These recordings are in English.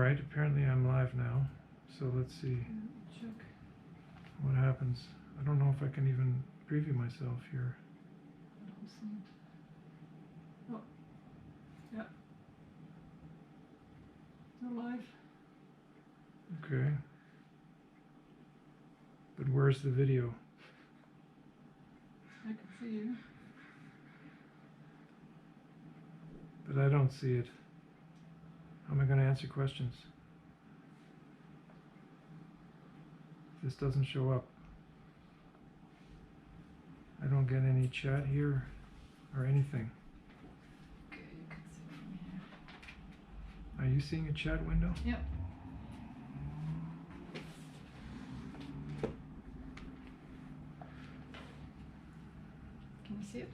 right, apparently I'm live now, so let's see Check. what happens. I don't know if I can even preview myself here. I don't see it. Oh, yeah. You're live. Okay. But where's the video? I can see you. But I don't see it. How am I going to answer questions? This doesn't show up. I don't get any chat here or anything. Okay, you can see from here. Are you seeing a chat window? Yep. Can you see it?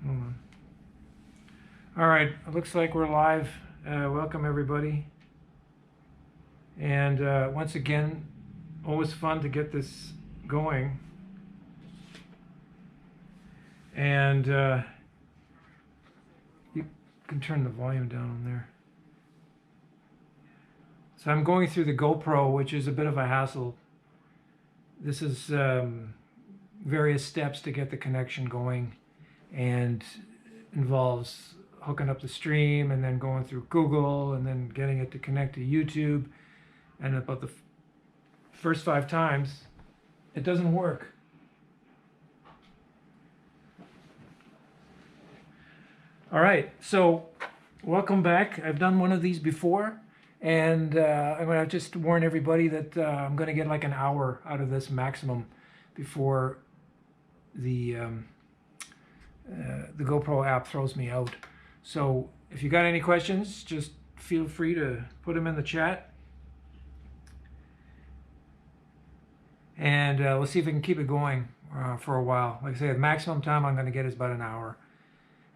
Hold on. All right, it looks like we're live. Welcome everybody. And once again, always fun to get this going. And you can turn the volume down on there. So I'm going through the GoPro, which is a bit of a hassle. This is various steps to get the connection going, and involves hooking up the stream and then going through Google and then getting it to connect to YouTube. And about the first 5 times, it doesn't work. All right, so welcome back. I've done one of these before, and I'm going to just warn everybody that I'm going to get like an hour out of this maximum before the GoPro app throws me out. So if you got any questions, just feel free to put them in the chat. And we'll see if we can keep it going for a while. Like I say, the maximum time I'm going to get is about an hour.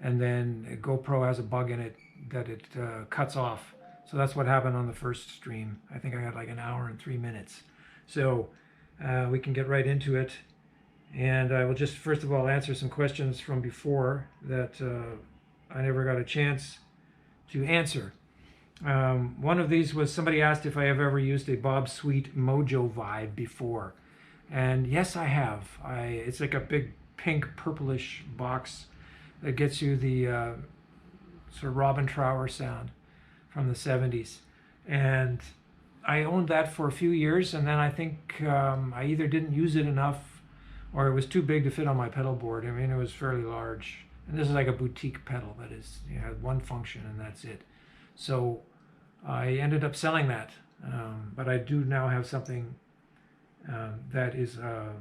And then GoPro has a bug in it that it cuts off. So that's what happened on the first stream. I think I got like an hour and 3 minutes. So we can get right into it. And I will just first of all answer some questions from before that I never got a chance to answer. One of these was somebody asked if I have ever used a Bob Sweet Mojo Vibe before. And yes, I have. It's like a big pink purplish box that gets you the sort of Robin Trower sound from the 70s. And I owned that for a few years, and then I think I either didn't use it enough or it was too big to fit on my pedal board. I mean, it was fairly large. And this is like a boutique pedal that is, you know, had one function and that's it. So I ended up selling that. But I do now have something that is a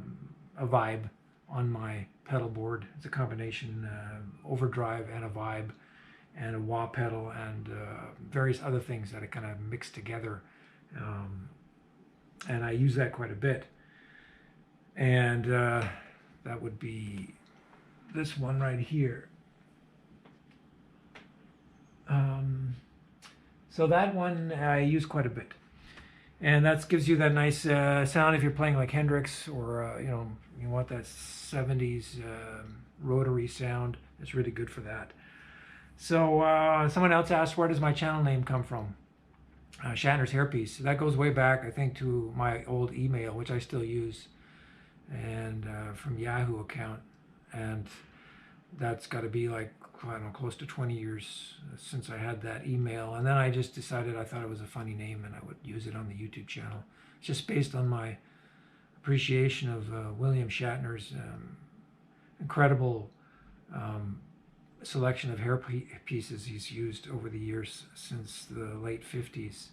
vibe on my pedal board. It's a combination overdrive and a vibe and a wah pedal and various other things that I kind of mix together. And I use that quite a bit. And that would be this one right here. So that one I use quite a bit. And that gives you that nice sound if you're playing like Hendrix, or you know, you want that 70s rotary sound. It's really good for that. So someone else asked, where does my channel name come from? Shatner's Hairpiece. That goes way back, I think, to my old email, which I still use, and from Yahoo account. And that's got to be like, I don't know, close to 20 years since I had that email. And then I just decided I thought it was a funny name and I would use it on the YouTube channel. It's just based on my appreciation of William Shatner's incredible selection of hair pieces he's used over the years since the late 50s.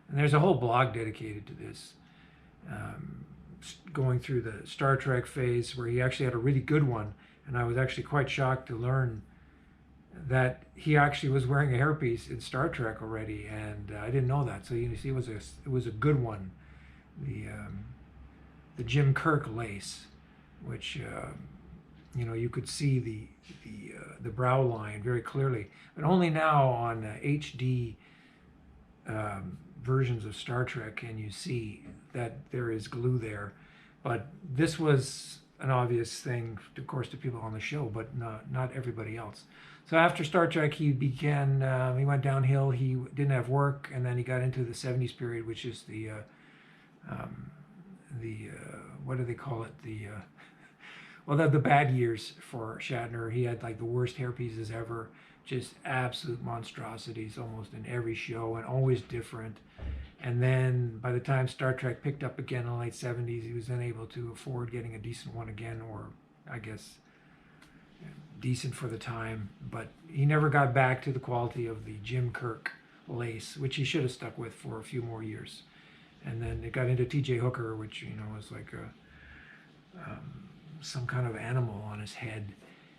And there's a whole blog dedicated to this, going through the Star Trek phase, where he actually had a really good one. And I was actually quite shocked to learn that he actually was wearing a hairpiece in Star Trek already, and I didn't know that. So you see, it was a good one, the Jim Kirk lace, which you know, you could see the brow line very clearly, but only now on HD versions of Star Trek can you see that there is glue there. But this was an obvious thing, of course, to people on the show, but not everybody else. So after Star Trek, he he went downhill. He didn't have work, and then he got into the 70s period, which is what do they call it? The bad years for Shatner. He had like the worst hairpieces ever, just absolute monstrosities almost in every show and always different. And then by the time Star Trek picked up again in the late 70s, he was then able to afford getting a decent one again, or I guess decent for the time. But he never got back to the quality of the Jim Kirk lace, which he should have stuck with for a few more years. And then it got into T.J. Hooker, which was like some kind of animal on his head,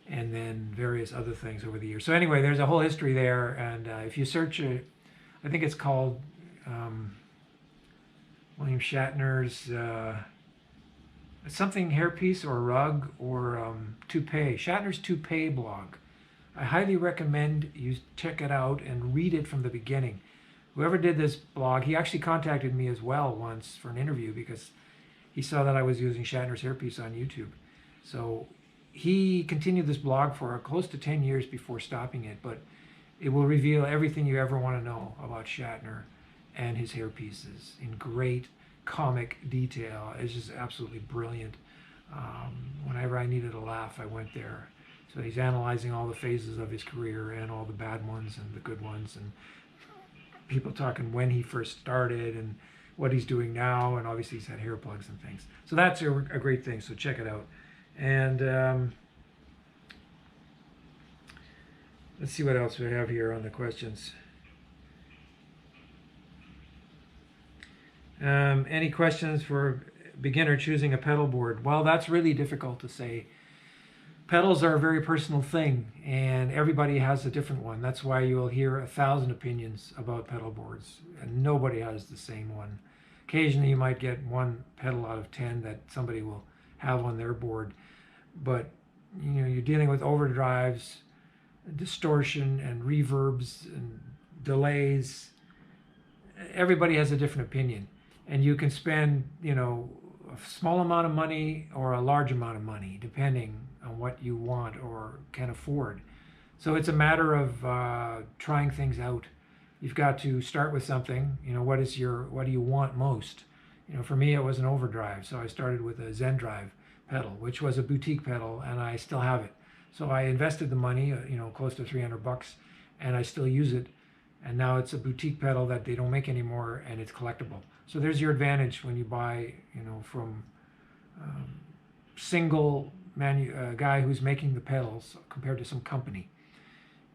and then various other things over the years. So anyway, there's a whole history there, and if you search it, I think it's called William Shatner's something hairpiece or rug or toupee. Shatner's toupee blog. I highly recommend you check it out and read it from the beginning. Whoever did this blog, he actually contacted me as well once for an interview because he saw that I was using Shatner's hairpiece on YouTube. So he continued this blog for close to 10 years before stopping it, but it will reveal everything you ever want to know about Shatner and his hairpieces in great comic detail. It's just absolutely brilliant. Whenever I needed a laugh, I went there. So he's analyzing all the phases of his career and all the bad ones and the good ones, and people talking when he first started and what he's doing now, and obviously he's had hair plugs and things. So that's a great thing, so check it out. And let's see what else we have here on the questions. Any questions for beginner choosing a pedal board? Well, that's really difficult to say. Pedals are a very personal thing, and everybody has a different one. That's why you'll hear 1,000 opinions about pedal boards, and nobody has the same one. Occasionally you might get one pedal out of 10 that somebody will have on their board, but you're dealing with overdrives, distortion, and reverbs and delays. Everybody has a different opinion, and you can spend a small amount of money or a large amount of money depending on what you want or can afford. So it's a matter of trying things out. You've got to start with something. What do you want most? For me, it was an overdrive, so I started with a Zen Drive pedal, which was a boutique pedal, and I still have it. So I invested the money, close to $300, and I still use it. And now it's a boutique pedal that they don't make anymore, and it's collectible. So there's your advantage when you buy, from single guy who's making the pedals compared to some company.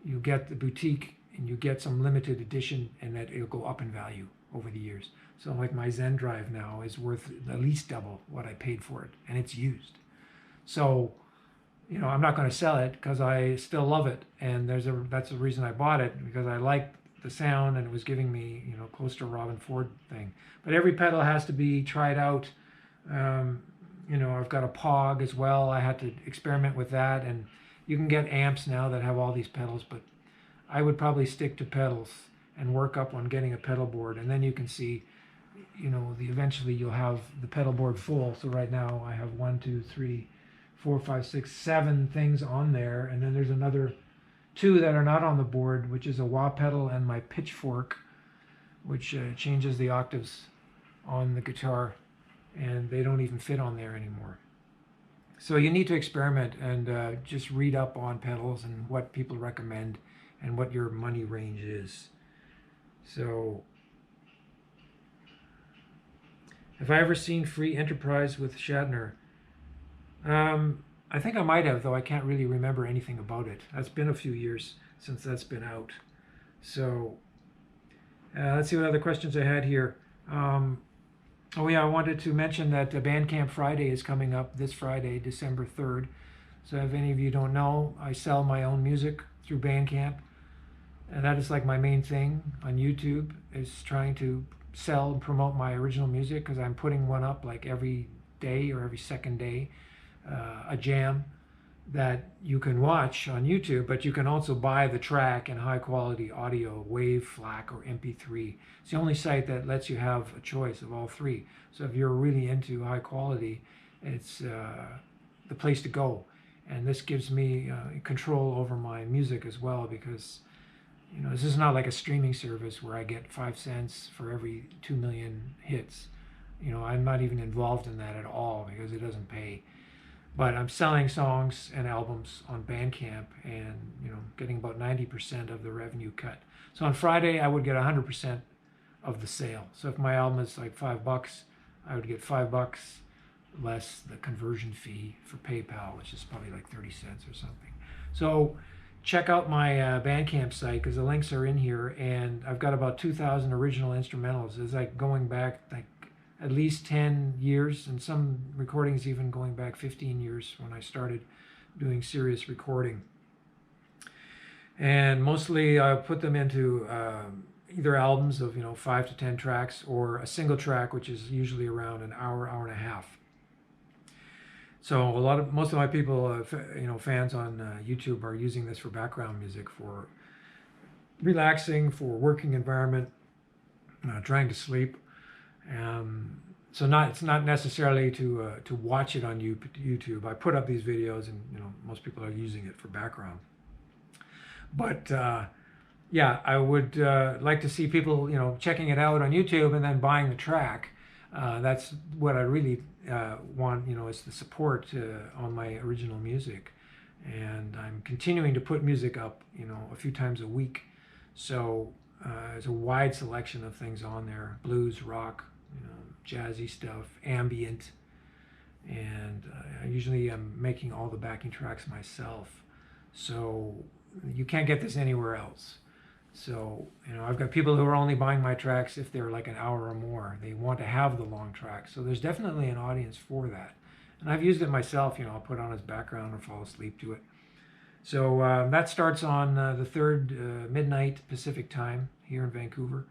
You get the boutique, and you get some limited edition, and that it'll go up in value over the years. So like my Zen Drive now is worth at least double what I paid for it, and it's used. So, I'm not going to sell it because I still love it, and that's the reason I bought it, because I liked the sound and it was giving me, close to a Robin Ford thing. But every pedal has to be tried out. I've got a Pog as well. I had to experiment with that, and you can get amps now that have all these pedals, but I would probably stick to pedals and work up on getting a pedal board, and then you can see, eventually you'll have the pedal board full. So right now I have 1, 2, 3, 4, 5, 6, 7 things on there, and then there's another 2 that are not on the board, which is a wah pedal and my pitchfork, which changes the octaves on the guitar, and they don't even fit on there anymore. So you need to experiment and just read up on pedals and what people recommend and what your money range is. So, have I ever seen Free Enterprise with Shatner? I think I might have, though I can't really remember anything about it. That's been a few years since that's been out. So, let's see what other questions I had here. Oh yeah, I wanted to mention that Bandcamp Friday is coming up this Friday, December 3rd. So if any of you don't know, I sell my own music through Bandcamp. And that is like my main thing on YouTube, is trying to sell and promote my original music, because I'm putting one up like every day or every second day, a jam that you can watch on YouTube, but you can also buy the track in high quality audio, WAV, FLAC, or MP3. It's the only site that lets you have a choice of all three. So if you're really into high quality, it's the place to go. and this gives me control over my music as well, because this is not like a streaming service where I get 5 cents for every 2 million hits. I'm not even involved in that at all because it doesn't pay. But I'm selling songs and albums on Bandcamp, and getting about 90% of the revenue cut. So on Friday I would get 100% of the sale. So if my album is like $5, I would get $5 less the conversion fee for PayPal, which is probably like 30 cents or something. So check out my Bandcamp site, because the links are in here, and I've got about 2,000 original instrumentals. It's like going back like at least 10 years, and some recordings even going back 15 years when I started doing serious recording. And mostly I put them into either albums of 5 to 10 tracks, or a single track, which is usually around an hour, hour and a half. So most of my people, fans on YouTube, are using this for background music, for relaxing, for working environment, trying to sleep. So it's not necessarily to watch it on YouTube. I put up these videos, and most people are using it for background. But yeah, I would like to see people checking it out on YouTube and then buying the track. That's what I really want, is the support on my original music. And I'm continuing to put music up, a few times a week. So there's a wide selection of things on there: blues, rock, jazzy stuff, ambient. And I usually am making all the backing tracks myself. So you can't get this anywhere else. So, I've got people who are only buying my tracks if they're like an hour or more. They want to have the long tracks. So there's definitely an audience for that. And I've used it myself. I'll put on as background or fall asleep to it. So that starts on the 3rd, midnight Pacific time here in Vancouver.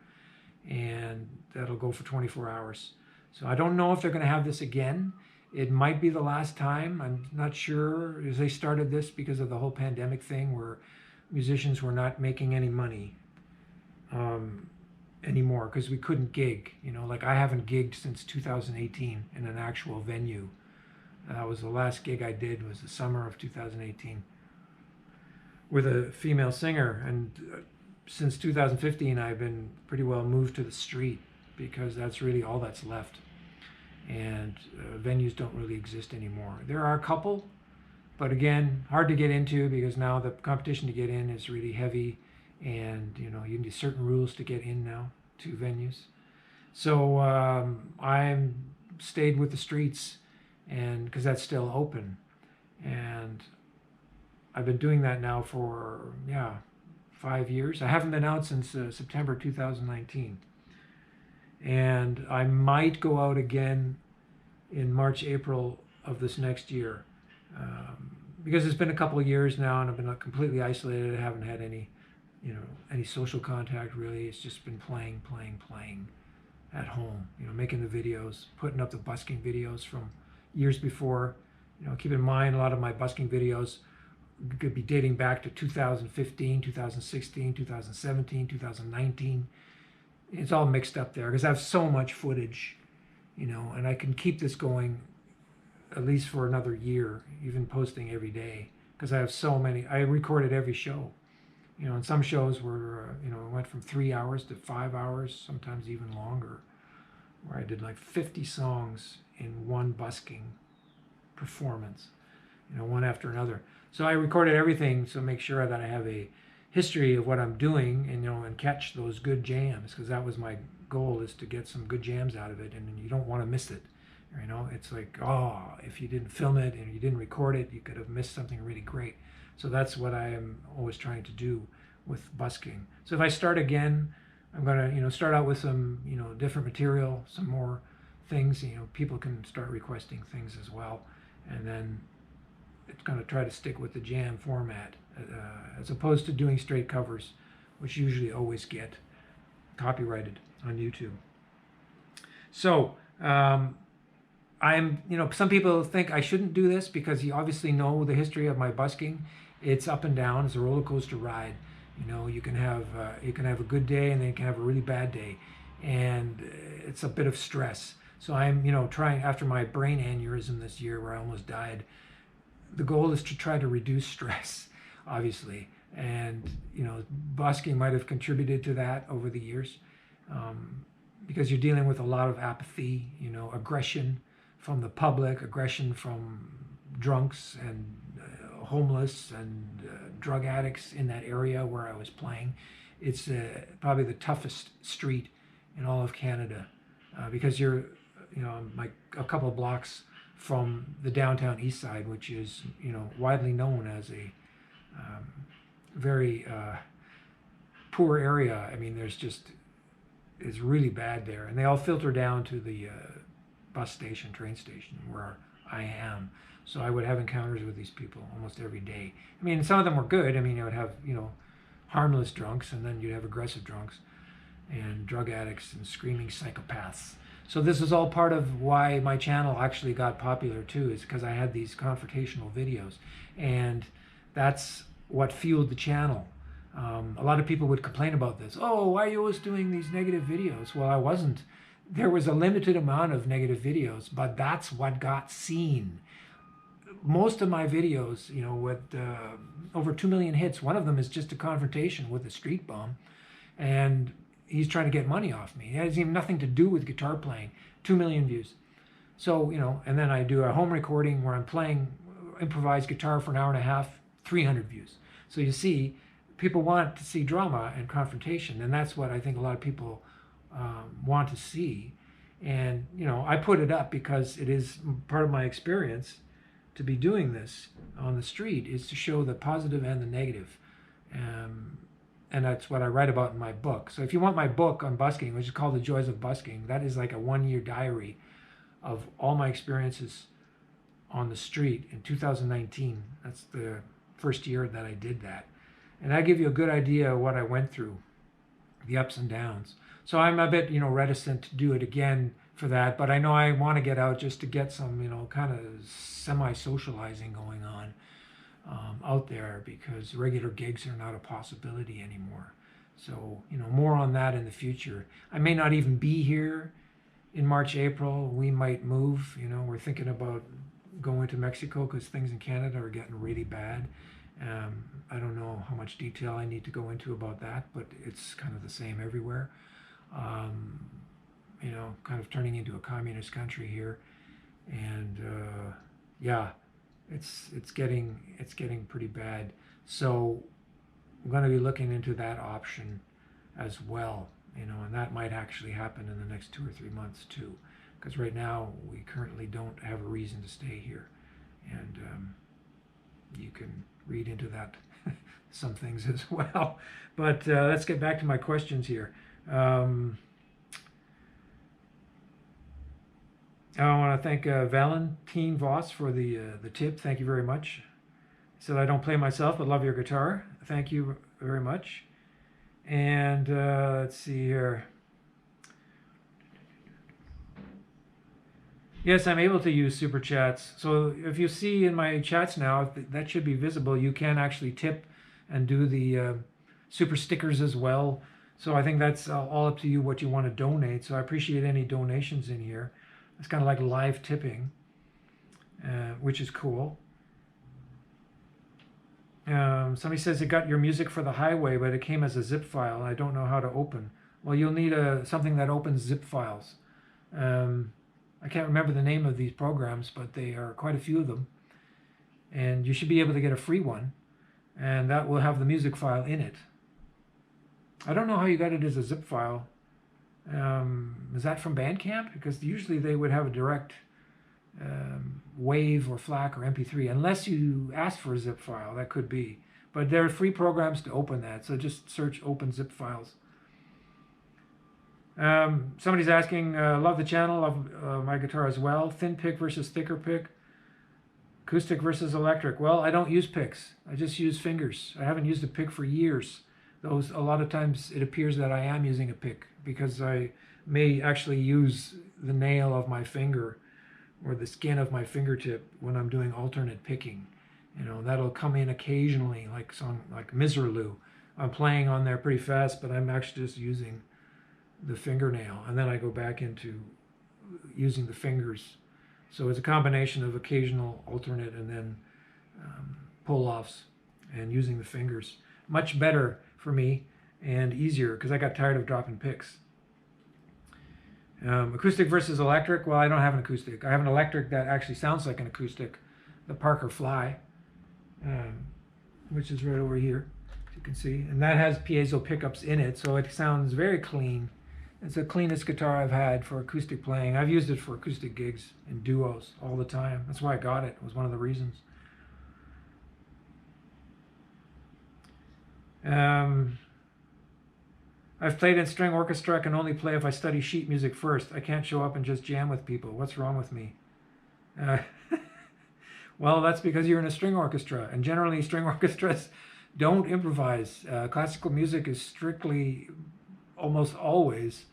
And that'll go for 24 hours. So I don't know if they're going to have this again. It might be the last time. I'm not sure. As they started this because of the whole pandemic thing, where musicians were not making any money anymore, because we couldn't gig. Like I haven't gigged since 2018 in an actual venue. That was the last gig I did, was the summer of 2018 with a female singer. And since 2015, I've been pretty well moved to the street, because that's really all that's left. And venues don't really exist anymore. There are a couple, but again, hard to get into, because now the competition to get in is really heavy, and you need certain rules to get in now to venues. So I'm stayed with the streets, and because that's still open, and I've been doing that now for 5 years. I haven't been out since September 2019, and I might go out again in March, April of this next year. Because it's been a couple of years now, and I've been completely isolated. I haven't had any social contact really. It's just been playing at home. Making the videos, putting up the busking videos from years before. Keep in mind, a lot of my busking videos could be dating back to 2015, 2016, 2017, 2019. It's all mixed up there because I have so much footage, and I can keep this going at least for another year, even posting every day, because I have so many. I recorded every show, and some shows were, it went from 3 hours to 5 hours, sometimes even longer, where I did like 50 songs in one busking performance, one after another. So I recorded everything, so make sure that I have a history of what I'm doing, and catch those good jams, because that was my goal, is to get some good jams out of it, and you don't want to miss it. It's like, if you didn't film it and you didn't record it, you could have missed something really great. So that's what I am always trying to do with busking. So if I start again, I'm going to, start out with some, different material, some more things. People can start requesting things as well, and then it's going to try to stick with the jam format, as opposed to doing straight covers, which usually always get copyrighted on YouTube. So some people think I shouldn't do this, because you obviously know the history of my busking. It's up and down. It's a roller coaster ride. You can have a good day, and then you can have a really bad day, and it's a bit of stress. So I'm trying, after my brain aneurysm this year where I almost died, the goal is to try to reduce stress, obviously. And, you know, busking might have contributed to that over the years, because you're dealing with a lot of apathy, you know, aggression from the public, aggression from drunks and homeless and drug addicts in that area where I was playing. It's probably the toughest street in all of Canada, because you're, you know, like a couple of blocks from the downtown east side, which is, you know, widely known as a very poor area. I mean, it's really bad there, and they all filter down to the bus station, train station where I am. So I would have encounters with these people almost every day. I mean, some of them were good. I mean, you would have, you know, harmless drunks, and then you'd have aggressive drunks and drug addicts and screaming psychopaths. So this is all part of why my channel actually got popular too, is because I had these confrontational videos, and that's what fueled the channel. A lot of people would complain about this. Oh, why are you always doing these negative videos? Well, I wasn't. There was a limited amount of negative videos, but that's what got seen. Most of my videos, you know, with over 2 million hits, one of them is just a confrontation with a street bum, and he's trying to get money off me. It has even nothing to do with guitar playing. 2 million views. So, you know, and then I do a home recording where I'm playing improvised guitar for an hour and a half, 300 views. So you see, people want to see drama and confrontation, and that's what I think a lot of people want to see. And, you know, I put it up because it is part of my experience to be doing this on the street, is to show the positive and the negative. And that's what I write about in my book. So if you want my book on busking, which is called The Joys of Busking, that is like a 1-year diary of all my experiences on the street in 2019. That's the first year that I did that. And I give you a good idea of what I went through, the ups and downs. So I'm a bit, you know, reticent to do it again for that, but I know I want to get out just to get some, you know, kind of semi-socializing going on out there, because regular gigs are not a possibility anymore. So, you know, more on that in the future. I may not even be here in March, April. We might move, you know, we're thinking about going to Mexico because things in Canada are getting really bad. I don't know how much detail I need to go into about that, but it's kind of the same everywhere. You know, kind of turning into a communist country here, and yeah, it's getting pretty bad. So I'm going to be looking into that option as well, you know, and that might actually happen in the next 2 or 3 months too, because right now we currently don't have a reason to stay here, and you can read into that some things as well. But let's get back to my questions here. I want to thank Valentine Voss for the tip. Thank you very much. He said, I don't play myself, but love your guitar. Thank you very much. And let's see here. Yes, I'm able to use super chats. So if you see in my chats now, that should be visible. You can actually tip and do the super stickers as well. So I think that's all up to you what you want to donate. So I appreciate any donations in here. It's kind of like live tipping, which is cool. Somebody says it got your music for the highway, but it came as a zip file. I don't know how to open. Well, you'll need something that opens zip files. I can't remember the name of these programs, but they are quite a few of them. And you should be able to get a free one, and that will have the music file in it. I don't know how you got it as a zip file. Is that from Bandcamp? Because usually they would have a direct WAV or FLAC or MP3, unless you ask for a zip file. That could be. But there are free programs to open that, so just search open zip files. Somebody's asking, love the channel, love my guitar as well. Thin pick versus thicker pick. Acoustic versus electric. Well, I don't use picks. I just use fingers. I haven't used a pick for years. A lot of times it appears that I am using a pick because I may actually use the nail of my finger or the skin of my fingertip when I'm doing alternate picking. You know, that'll come in occasionally, like song like Miserlou. I'm playing on there pretty fast, but I'm actually just using the fingernail, and then I go back into using the fingers. So it's a combination of occasional alternate and then pull-offs and using the fingers. Much better for me and easier because I got tired of dropping picks. Acoustic versus electric. Well, I don't have an acoustic. I have an electric that actually sounds like an acoustic, the Parker Fly, which is right over here, as you can see. And that has piezo pickups in it, so it sounds very clean. It's the cleanest guitar I've had for acoustic playing. I've used it for acoustic gigs and duos all the time. That's why I got it. It was one of the reasons. I've played in string orchestra. I can only play if I study sheet music first. I can't show up and just jam with people. What's wrong with me? Well, that's because you're in a string orchestra, and generally string orchestras don't improvise. Classical music is strictly, almost always,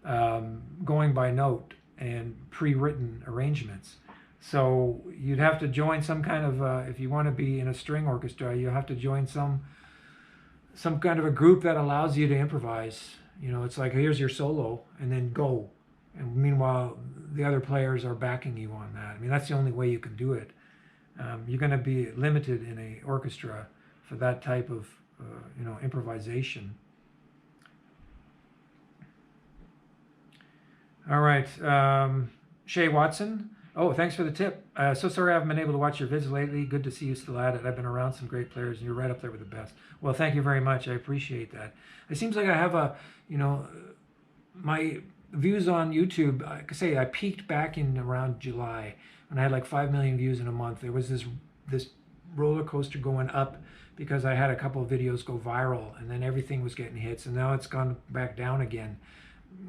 going by note and pre-written arrangements. So you'd have to join some kind of, if you want to be in a string orchestra, you have to join some kind of a group that allows you to improvise. You know, it's like, here's your solo, and then go. And meanwhile, the other players are backing you on that. I mean, that's the only way you can do it. You're going to be limited in a orchestra for that type of, improvisation. All right, Shay Watson. Oh, thanks for the tip. So sorry I haven't been able to watch your vids lately. Good to see you still at it. I've been around some great players, and you're right up there with the best. Well, thank you very much. I appreciate that. It seems like I have my views on YouTube, I could say I peaked back in around July when I had like 5 million views in a month. There was this roller coaster going up because I had a couple of videos go viral, and then everything was getting hits, and now it's gone back down again,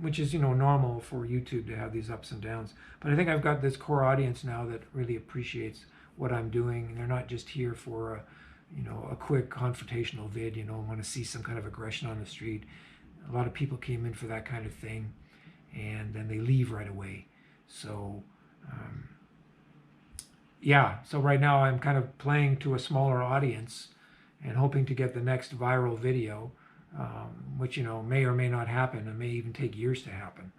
which is, normal for YouTube to have these ups and downs. But I think I've got this core audience now that really appreciates what I'm doing, and they're not just here for a quick confrontational vid, want to see some kind of aggression on the street. A lot of people came in for that kind of thing, and then they leave right away. So so right now I'm kind of playing to a smaller audience and hoping to get the next viral video, which may or may not happen, and may even take years to happen.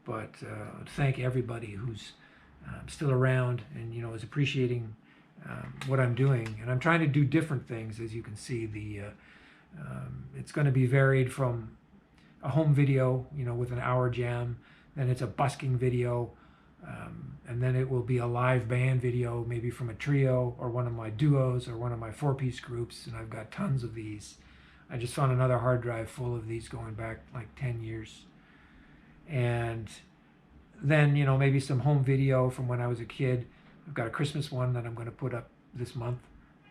But thank everybody who's still around and is appreciating what I'm doing. And I'm trying to do different things. As you can see, it's going to be varied from a home video, with an hour jam, then it's a busking video, and then it will be a live band video, maybe from a trio or one of my duos or one of my 4-piece groups, and I've got tons of these. I just found another hard drive full of these going back like 10 years. And then, maybe some home video from when I was a kid. I've got a Christmas one that I'm going to put up this month,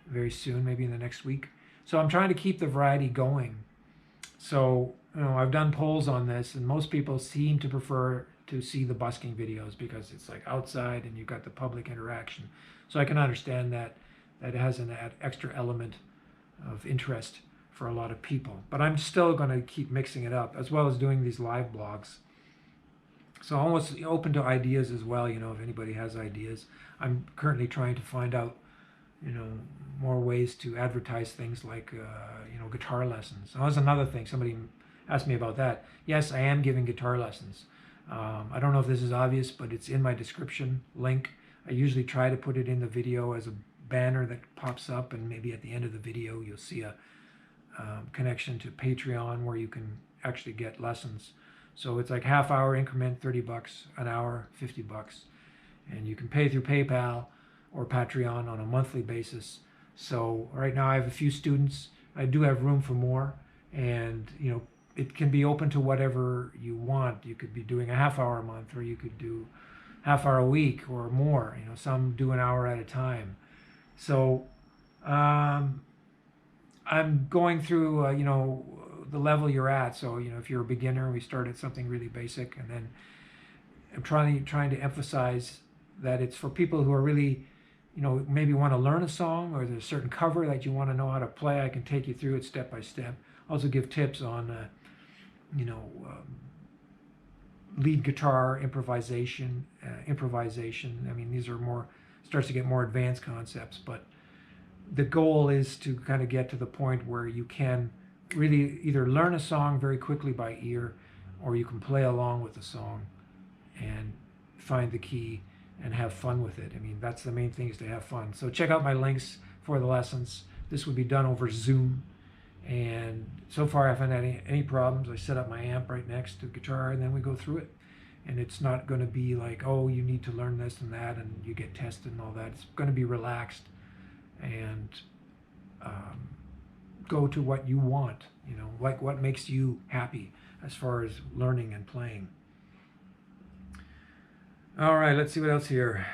very soon, maybe in the next week. So I'm trying to keep the variety going. So, I've done polls on this, and most people seem to prefer to see the busking videos because it's like outside and you've got the public interaction. So I can understand that it has an extra element of interest for a lot of people. But I'm still going to keep mixing it up, as well as doing these live blogs. So I'm almost open to ideas as well, if anybody has ideas. I'm currently trying to find out, more ways to advertise things like, guitar lessons. So that's another thing. Somebody asked me about that. Yes, I am giving guitar lessons. I don't know if this is obvious, but it's in my description link. I usually try to put it in the video as a banner that pops up, and maybe at the end of the video you'll see a connection to Patreon where you can actually get lessons. So it's like half-hour increment, $30 an hour, $50, and you can pay through PayPal or Patreon on a monthly basis. So right now I have a few students. I do have room for more, and it can be open to whatever you want. You could be doing a half-hour a month, or you could do half-hour a week or more. Some do an hour at a time. So I'm going through the level you're at. So if you're a beginner, we start at something really basic, and then I'm trying to emphasize that it's for people who are really maybe want to learn a song, or there's a certain cover that you want to know how to play. I can take you through it step by step. Also give tips on lead guitar improvisation. I mean, these are starts to get more advanced concepts, but the goal is to kind of get to the point where you can really either learn a song very quickly by ear, or you can play along with the song and find the key and have fun with it. I mean, that's the main thing, is to have fun. So check out my links for the lessons. This would be done over Zoom. And so far I haven't had any problems. I set up my amp right next to the guitar, and then we go through it. And it's not going to be like, oh, you need to learn this and that, and you get tested and all that. It's going to be relaxed and go to what you want, you know, like what makes you happy as far as learning and playing. All right, let's see what else here.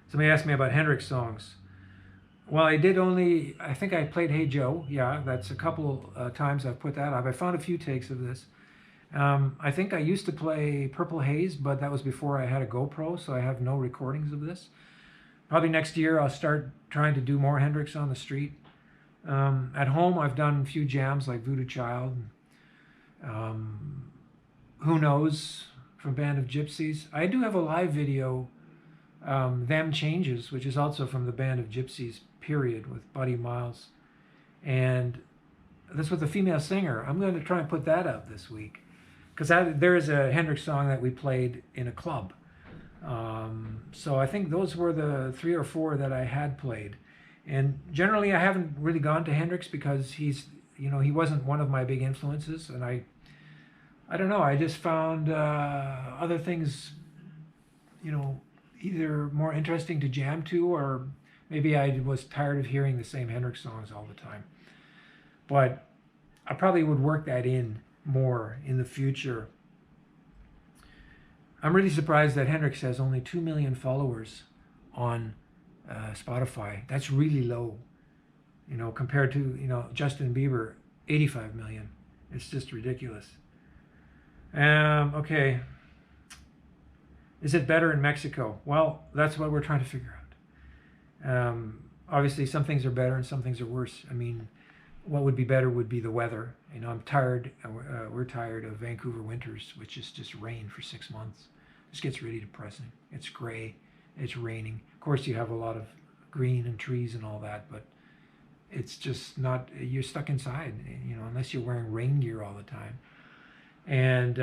Somebody asked me about Hendrix songs. Well, I think I played Hey Joe. Yeah, that's a couple times I've put that up. I found a few takes of this. I think I used to play Purple Haze, but that was before I had a GoPro, so I have no recordings of this. Probably next year I'll start trying to do more Hendrix on the street. At home I've done a few jams like Voodoo Child. Who Knows from Band of Gypsies. I do have a live video, Them Changes, which is also from the Band of Gypsies period with Buddy Miles. And that's with a female singer. I'm going to try and put that up this week, because there is a Hendrix song that we played in a club. So I think those were the 3 or 4 that I had played. And generally I haven't really gone to Hendrix because he wasn't one of my big influences. And I don't know, I just found other things, either more interesting to jam to, or maybe I was tired of hearing the same Hendrix songs all the time. But I probably would work that in more in the future. I'm really surprised that Hendrix has only 2 million followers on Spotify. That's really low, compared to, Justin Bieber, 85 million. It's just ridiculous. Okay. Is it better in Mexico? Well, that's what we're trying to figure out. Obviously, some things are better and some things are worse. I mean, what would be better would be the weather. I'm tired. We're tired of Vancouver winters, which is just rain for 6 months. This gets really depressing. It's gray. It's raining. Of course, you have a lot of green and trees and all that, but it's just not. You're stuck inside, unless you're wearing rain gear all the time. And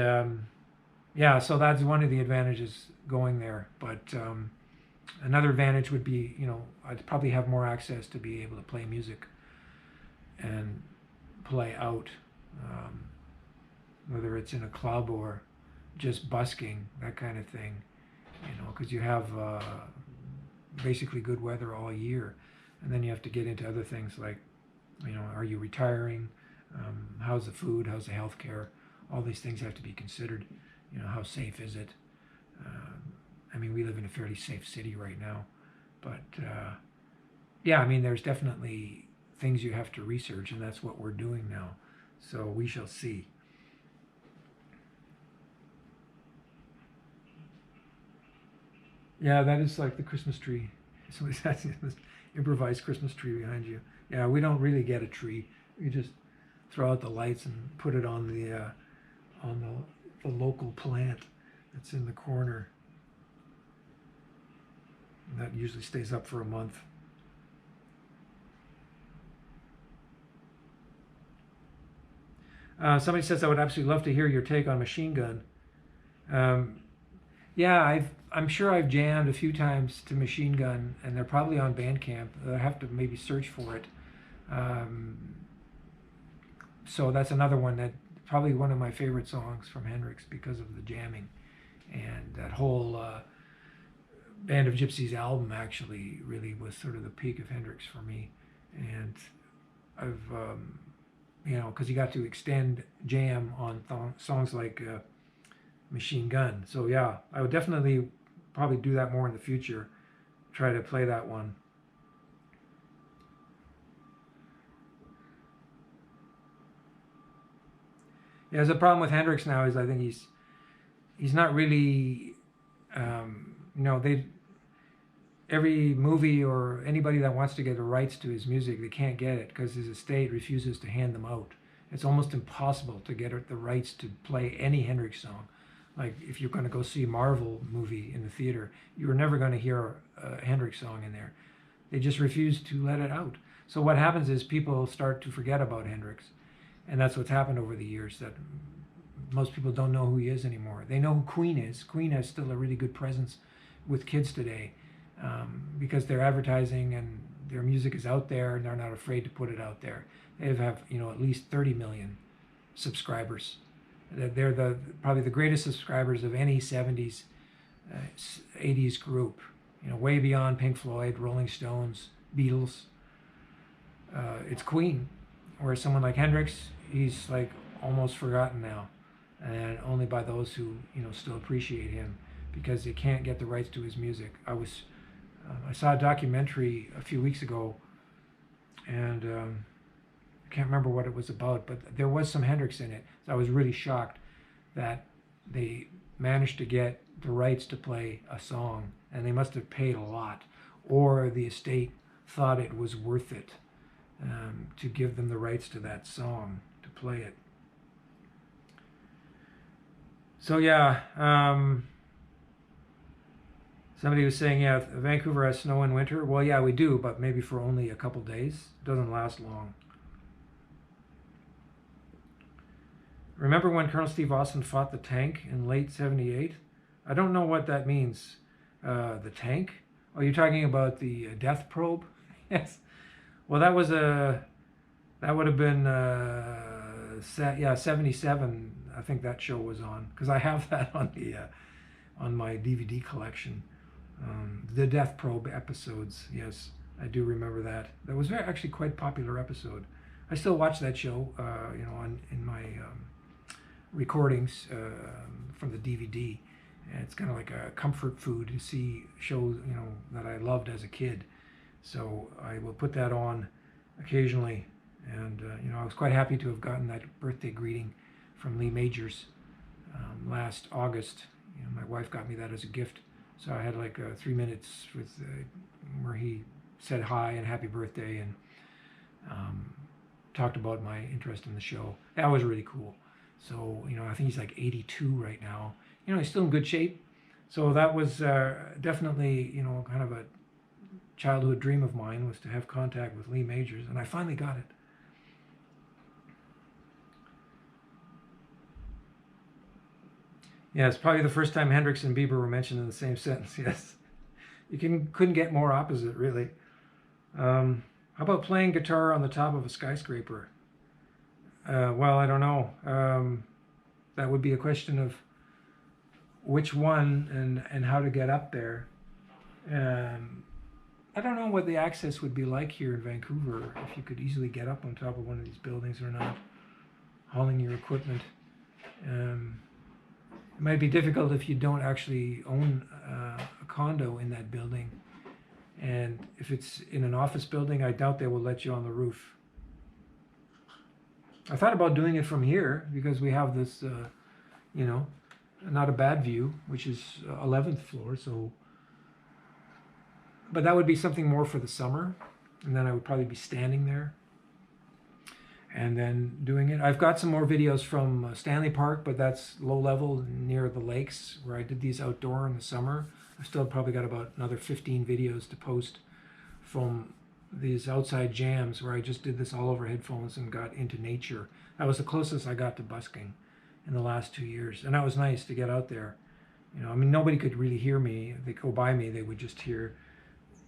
yeah, so that's one of the advantages going there. But another advantage would be, I'd probably have more access to be able to play music and play out, whether it's in a club or just busking, that kind of thing, because you have basically good weather all year. And then you have to get into other things like, are you retiring? How's the food? How's the health care? All these things have to be considered. How safe is it? I mean, we live in a fairly safe city right now, but yeah, I mean, there's definitely things you have to research, and that's what we're doing now. So we shall see. Yeah, that is like the Christmas tree. Somebody's asking this improvised Christmas tree behind you. Yeah, we don't really get a tree. We just throw out the lights and put it on the local plant that's in the corner. And that usually stays up for a month. Somebody says, I would absolutely love to hear your take on Machine Gun. Yeah, I'm sure I've jammed a few times to Machine Gun, and they're probably on Bandcamp. I have to maybe search for it. So that's another one that probably one of my favorite songs from Hendrix because of the jamming. And that whole Band of Gypsies album actually really was sort of the peak of Hendrix for me. And I've, because you got to extend jam on songs like Machine Gun. So yeah, I would definitely probably do that more in the future. Try to play that one. Yeah, the problem with Hendrix now is I think he's not really, every movie or anybody that wants to get the rights to his music, they can't get it because his estate refuses to hand them out. It's almost impossible to get the rights to play any Hendrix song. Like if you're going to go see a Marvel movie in the theater, you're never going to hear a Hendrix song in there. They just refuse to let it out. So what happens is people start to forget about Hendrix. And that's what's happened over the years, that most people don't know who he is anymore. They know who Queen is. Queen has still a really good presence with kids today, because their advertising and their music is out there, and they're not afraid to put it out there. They have, you know, at least 30 million subscribers. They're probably the greatest subscribers of any 70s, 80s group. You know, way beyond Pink Floyd, Rolling Stones, Beatles. It's Queen. Whereas someone like Hendrix, he's like almost forgotten now, and only by those who, you know, still appreciate him, because they can't get the rights to his music. I saw a documentary a few weeks ago, and I can't remember what it was about, but there was some Hendrix in it. So I was really shocked that they managed to get the rights to play a song, and they must have paid a lot, or the estate thought it was worth it to give them the rights to that song, to play it. So yeah, somebody was saying, yeah, Vancouver has snow in winter. Well, yeah, we do, but maybe for only a couple days. It doesn't last long. Remember when Colonel Steve Austin fought the tank in late '78? I don't know what that means. The tank? Oh, you're talking about the death probe? Yes. Well, that would have been, 77. I think that show was on, because I have that on my DVD collection. The death probe episodes. Yes, I do remember that. That was actually quite a popular episode. I still watch that show, you know, in my recordings from the DVD. And it's kind of like a comfort food to see shows, you know, that I loved as a kid. So I will put that on occasionally. And, you know, I was quite happy to have gotten that birthday greeting from Lee Majors last August. You know, my wife got me that as a gift. So I had like 3 minutes with where he said hi and happy birthday, and talked about my interest in the show. That was really cool. So, you know, I think he's like 82 right now. You know, he's still in good shape. So that was definitely, you know, kind of a childhood dream of mine, was to have contact with Lee Majors, and I finally got it. Yeah, it's probably the first time Hendrix and Bieber were mentioned in the same sentence. Yes, you couldn't get more opposite, really. How about playing guitar on the top of a skyscraper? Well, I don't know. That would be a question of which one and how to get up there. I don't know what the access would be like here in Vancouver, if you could easily get up on top of one of these buildings or not, hauling your equipment. It might be difficult if you don't actually own a condo in that building. And if it's in an office building, I doubt they will let you on the roof. I thought about doing it from here, because we have this, you know, not a bad view, which is 11th floor. So, but that would be something more for the summer. And then I would probably be standing there and then doing it. I've got some more videos from Stanley Park, but that's low level near the lakes, where I did these outdoor in the summer. I've still probably got about another 15 videos to post from these outside jams where I just did this all over headphones and got into nature. That was the closest I got to busking in the last 2 years. And that was nice to get out there. You know, I mean, nobody could really hear me. If they go by me, they would just hear,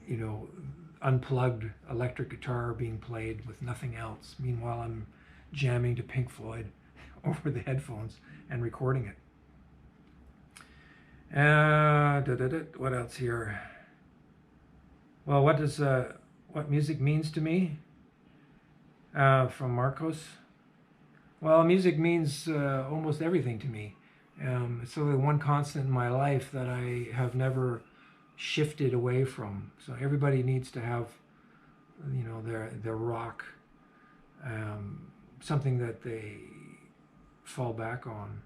you know, unplugged electric guitar being played with nothing else. Meanwhile, I'm jamming to Pink Floyd over the headphones and recording it. What else here? Well, what music means to me? From Marcos. Well, music means almost everything to me. It's sort of the one constant in my life that I have never shifted away from. So everybody needs to have, you know, their rock, something that they fall back on.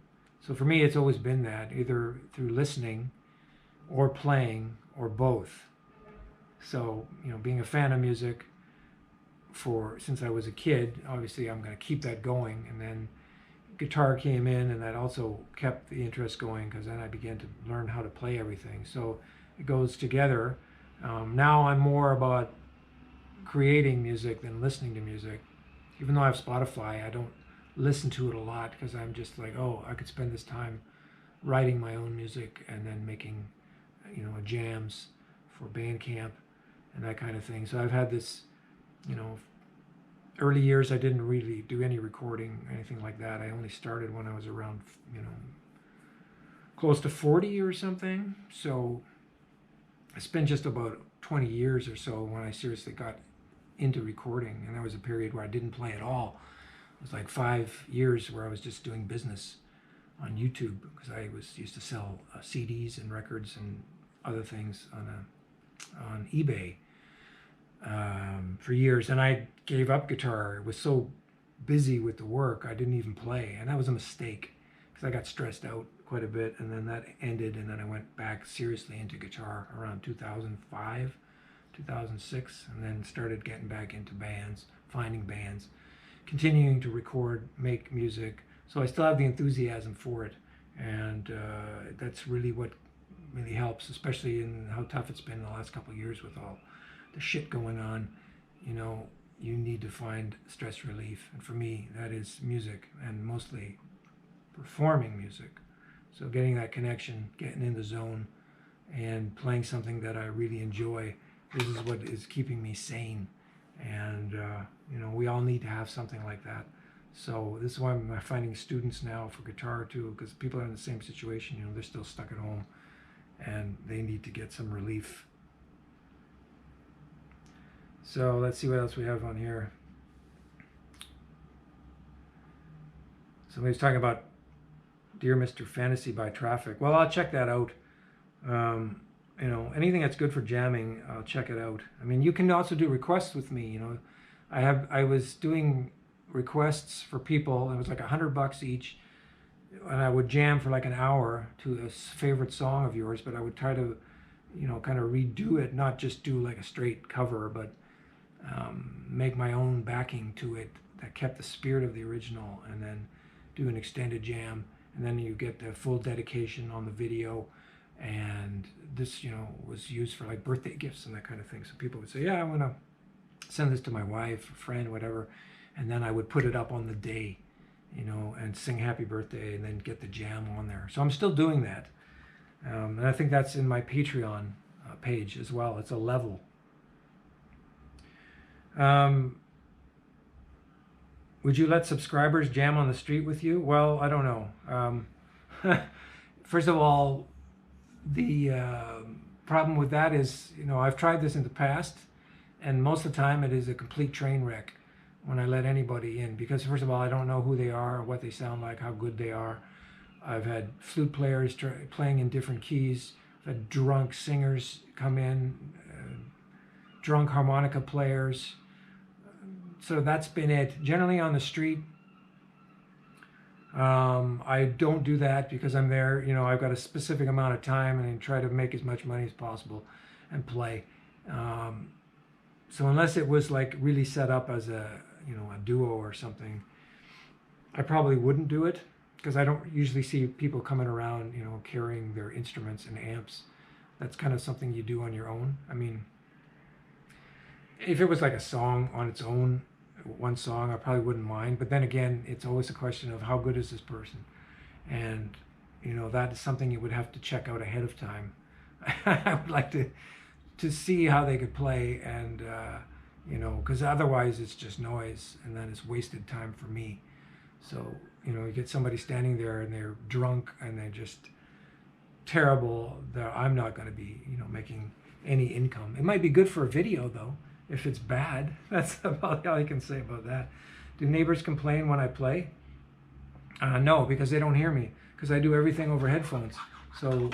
So for me, it's always been that, either through listening or playing or both. So, you know, being a fan of music since I was a kid, obviously I'm going to keep that going. And then guitar came in, and that also kept the interest going, because then I began to learn how to play everything. So it goes together. Now I'm more about creating music than listening to music. Even though I have Spotify, I don't listen to it a lot because I'm just like, oh, I could spend this time writing my own music and then making, jams for Bandcamp and that kind of thing. So I've had this, early years I didn't really do any recording, anything like that. I only started when I was around, close to 40 or something. So it's been just about 20 years or so when I seriously got into recording, and that was a period where I didn't play at all. It was like 5 years where I was just doing business on YouTube because I used to sell CDs and records and other things on eBay for years, and I gave up guitar. I was so busy with the work I didn't even play, and that was a mistake because I got stressed out quite a bit, and then that ended, and then I went back seriously into guitar around 2005, 2006, and then started getting back into bands, finding bands, continuing to record, make music. So I still have the enthusiasm for it, and that's really what really helps, especially in how tough it's been the last couple of years with all the shit going on. You need to find stress relief, and for me that is music, and mostly performing music. So getting that connection, getting in the zone, and playing something that I really enjoy, this is what is keeping me sane. And we all need to have something like that. So this is why I'm finding students now for guitar too, because people are in the same situation. They're still stuck at home and they need to get some relief. So let's see what else we have on here. Somebody's talking about Dear Mr. Fantasy by Traffic. Well, I'll check that out. Anything that's good for jamming, I'll check it out. I mean, you can also do requests with me. I was doing requests for people. It was like $100 each, and I would jam for like an hour to a favorite song of yours. But I would try to, kind of redo it, not just do like a straight cover, but make my own backing to it that kept the spirit of the original, and then do an extended jam, and then you get the full dedication on the video. And this, was used for like birthday gifts and that kind of thing. So people would say, yeah, I want to send this to my wife, a friend, whatever. And then I would put it up on the day, and sing happy birthday and then get the jam on there. So I'm still doing that. And I think that's in my Patreon page as well. It's a level. Would you let subscribers jam on the street with you? Well, I don't know. First of all, the problem with that is, I've tried this in the past, and most of the time it is a complete train wreck when I let anybody in, because first of all, I don't know who they are, what they sound like, how good they are. I've had flute players playing in different keys. I've had drunk singers come in, drunk harmonica players. So that's been it. Generally on the street, I don't do that because I'm there, I've got a specific amount of time, and I try to make as much money as possible and play. So unless it was like really set up as a duo or something, I probably wouldn't do it, because I don't usually see people coming around, carrying their instruments and amps. That's kind of something you do on your own. I mean, if it was like a song on its own, one song, I probably wouldn't mind. But then again, it's always a question of how good is this person, and that is something you would have to check out ahead of time. I would like to see how they could play, and because otherwise it's just noise, and then it's wasted time for me. So you get somebody standing there and they're drunk and they're just terrible. I'm not going to be making any income. It might be good for a video though. If it's bad, that's about all I can say about that. Do neighbors complain when I play? No, because they don't hear me, because I do everything over headphones. So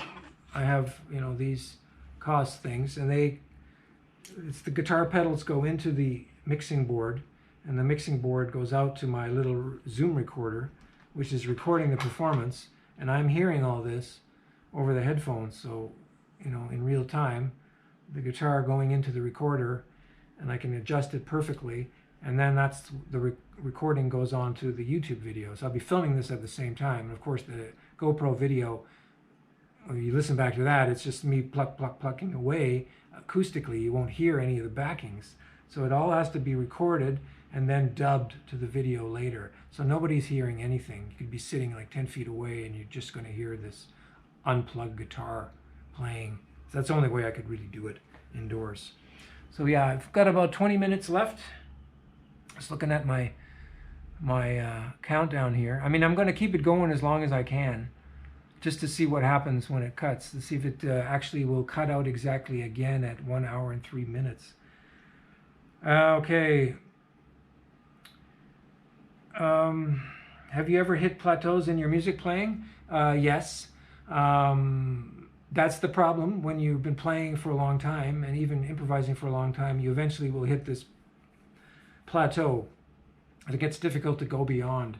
I have these cost things, and it's the guitar pedals go into the mixing board, and the mixing board goes out to my little Zoom recorder, which is recording the performance, and I'm hearing all this over the headphones. So in real time, the guitar going into the recorder, and I can adjust it perfectly, and then that's the recording goes on to the YouTube video. So I'll be filming this at the same time, and of course the GoPro video, when you listen back to that, it's just me plucking away acoustically. You won't hear any of the backings. So it all has to be recorded and then dubbed to the video later. So nobody's hearing anything. You could be sitting like 10 feet away and you're just going to hear this unplugged guitar playing. So that's the only way I could really do it indoors. So yeah, I've got about 20 minutes left. Just looking at my countdown here. I mean, I'm going to keep it going as long as I can, just to see what happens when it cuts, to see if it actually will cut out exactly again at 1 hour and 3 minutes. Okay. Have you ever hit plateaus in your music playing? Yes. That's the problem when you've been playing for a long time and even improvising for a long time. You eventually will hit this plateau. It gets difficult to go beyond.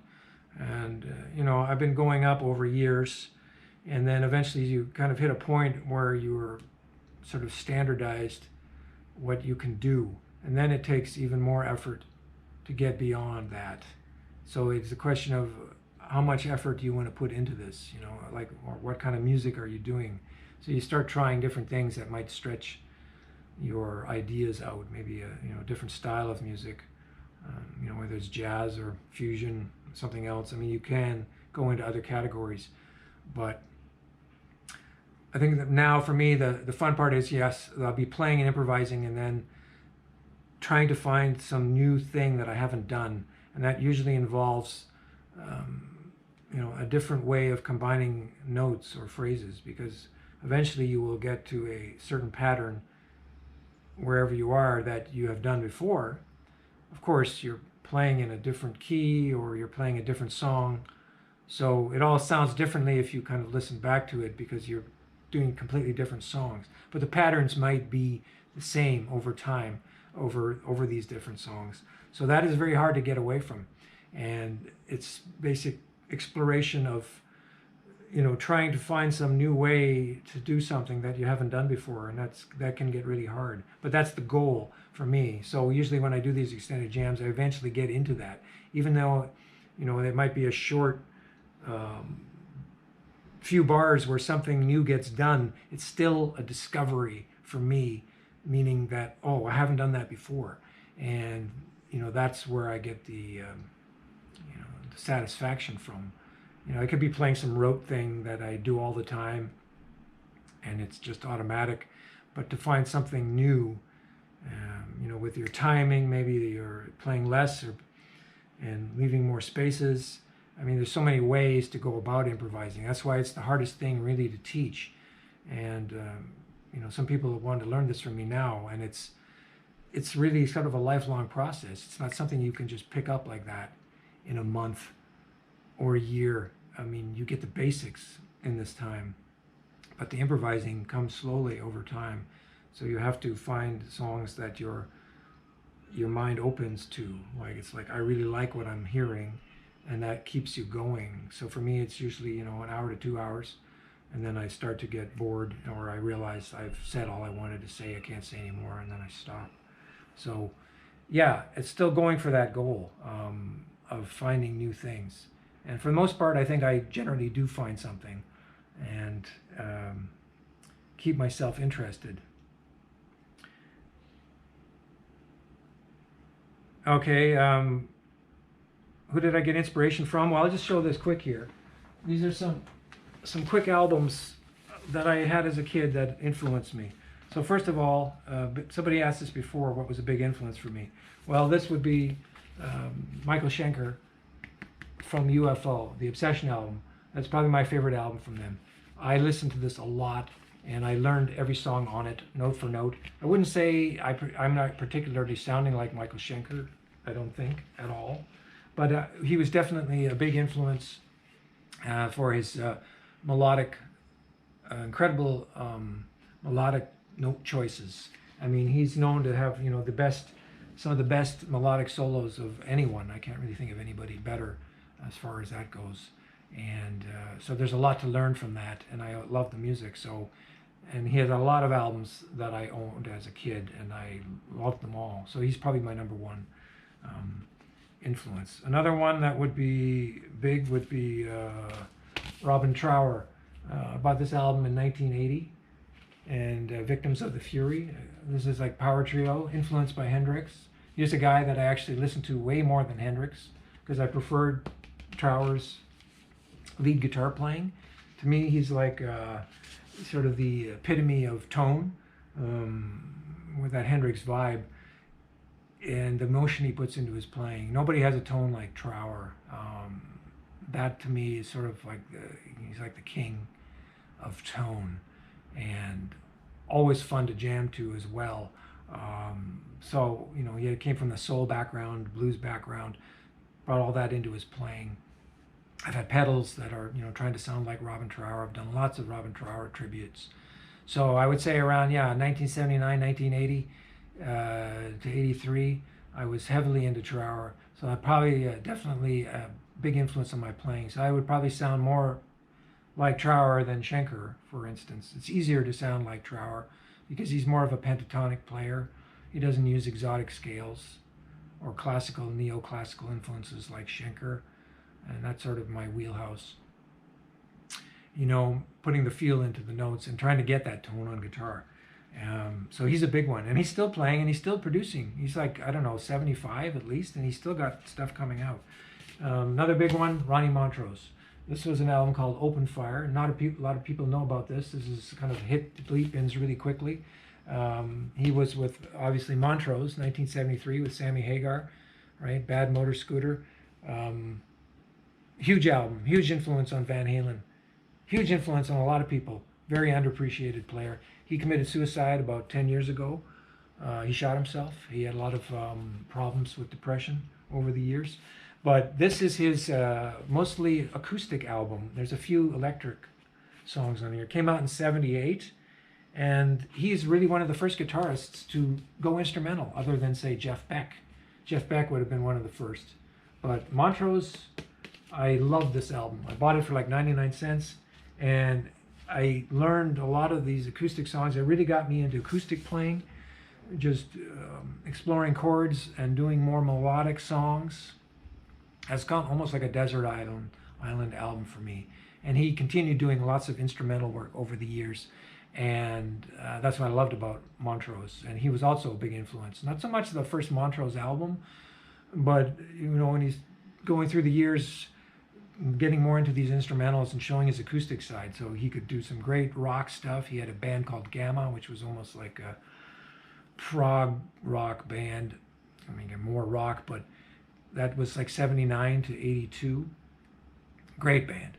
And, you know, I've been going up over years, and then eventually you kind of hit a point where you're sort of standardized what you can do. And then it takes even more effort to get beyond that. So it's a question of how much effort do you want to put into this, you know, like, or what kind of music are you doing? So you start trying different things that might stretch your ideas out, maybe a different style of music, you know, whether it's jazz or fusion, something else. I mean, you can go into other categories, but I think that now for me, the fun part is, yes, I'll be playing and improvising and then trying to find some new thing that I haven't done. And that usually involves, you know, a different way of combining notes or phrases, because eventually you will get to a certain pattern wherever you are that you have done before. Of course, you're playing in a different key or you're playing a different song. So it all sounds differently if you kind of listen back to it, because you're doing completely different songs. But the patterns might be the same over time, over these different songs. So that is very hard to get away from. And it's basic exploration of, you know, trying to find some new way to do something that you haven't done before, and that can get really hard. But that's the goal for me. So usually when I do these extended jams, I eventually get into that, even though, you know, it might be a short few bars where something new gets done. It's still a discovery for me, meaning that, oh, I haven't done that before, and you know, that's where I get the the satisfaction from. You know, I could be playing some rote thing that I do all the time and it's just automatic, but to find something new, you know, with your timing, maybe you're playing less and leaving more spaces. I mean, there's so many ways to go about improvising. That's why it's the hardest thing really to teach. And you know, some people have wanted to learn this from me now, and it's really sort of a lifelong process. It's not something you can just pick up like that in a month or a year. I mean, you get the basics in this time, but the improvising comes slowly over time. So you have to find songs that your mind opens to. Like, it's like, I really like what I'm hearing, and that keeps you going. So for me, it's usually, you know, 1 hour to 2 hours, and then I start to get bored, or I realize I've said all I wanted to say, I can't say anymore, and then I stop. So yeah, it's still going for that goal of finding new things. And for the most part, I think I generally do find something and keep myself interested. Okay, who did I get inspiration from? Well, I'll just show this quick here. These are some quick albums that I had as a kid that influenced me. So first of all, somebody asked this before, what was a big influence for me? Well, this would be Michael Schenker from UFO, the Obsession album. That's probably my favorite album from them. I listened to this a lot, and I learned every song on it, note for note. I wouldn't say I'm not particularly sounding like Michael Schenker, I don't think, at all. But he was definitely a big influence for his melodic, incredible melodic note choices. I mean, he's known to have, you know, some of the best melodic solos of anyone. I can't really think of anybody better as far as that goes. And so there's a lot to learn from that, and I love the music. So, and he has a lot of albums that I owned as a kid, and I loved them all. So he's probably my number one influence. Another one that would be big would be Robin Trower. I bought this album in 1980, and Victims of the Fury. This is like power trio, influenced by Hendrix. Here's a guy that I actually listened to way more than Hendrix because I preferred Trower's lead guitar playing. To me, he's like sort of the epitome of tone with that Hendrix vibe and the emotion he puts into his playing. Nobody has a tone like Trower. That to me is sort of like he's like the king of tone, and always fun to jam to as well. So you know, he came from the soul background, blues background, brought all that into his playing. I've had pedals that are, you know, trying to sound like Robin Trower. I've done lots of Robin Trower tributes. So I would say around 1979, 1980 to 83, I was heavily into Trower. So I probably definitely a big influence on my playing. So I would probably sound more like Trower than Schenker, for instance. It's easier to sound like Trower because he's more of a pentatonic player. He doesn't use exotic scales or classical, neoclassical influences like Schenker. And that's sort of my wheelhouse. You know, putting the feel into the notes and trying to get that tone on guitar. So he's a big one. And he's still playing and he's still producing. He's like, I don't know, 75 at least, and he's still got stuff coming out. Another big one, Ronnie Montrose. This was an album called Open Fire. Not a lot of people know about this. This is kind of hit bleep-ins really quickly. He was with, obviously, Montrose, 1973 with Sammy Hagar, right? Bad Motor Scooter. Huge album, huge influence on Van Halen, huge influence on a lot of people, very underappreciated player. He committed suicide about 10 years ago. He shot himself. He had a lot of problems with depression over the years. But this is his mostly acoustic album. There's a few electric songs on here. Came out in 78, and he's really one of the first guitarists to go instrumental, other than, say, Jeff Beck. Jeff Beck would have been one of the first. But Montrose, I love this album. I bought it for like 99 cents, and I learned a lot of these acoustic songs. It really got me into acoustic playing, just exploring chords and doing more melodic songs. It's gone almost like a desert island album for me. And he continued doing lots of instrumental work over the years, and that's what I loved about Montrose. And he was also a big influence. Not so much the first Montrose album, but you know, when he's going through the years, getting more into these instrumentals and showing his acoustic side. So he could do some great rock stuff. He had a band called Gamma, which was almost like a prog rock band. I mean, more rock, but that was like 79 to 82. Great band.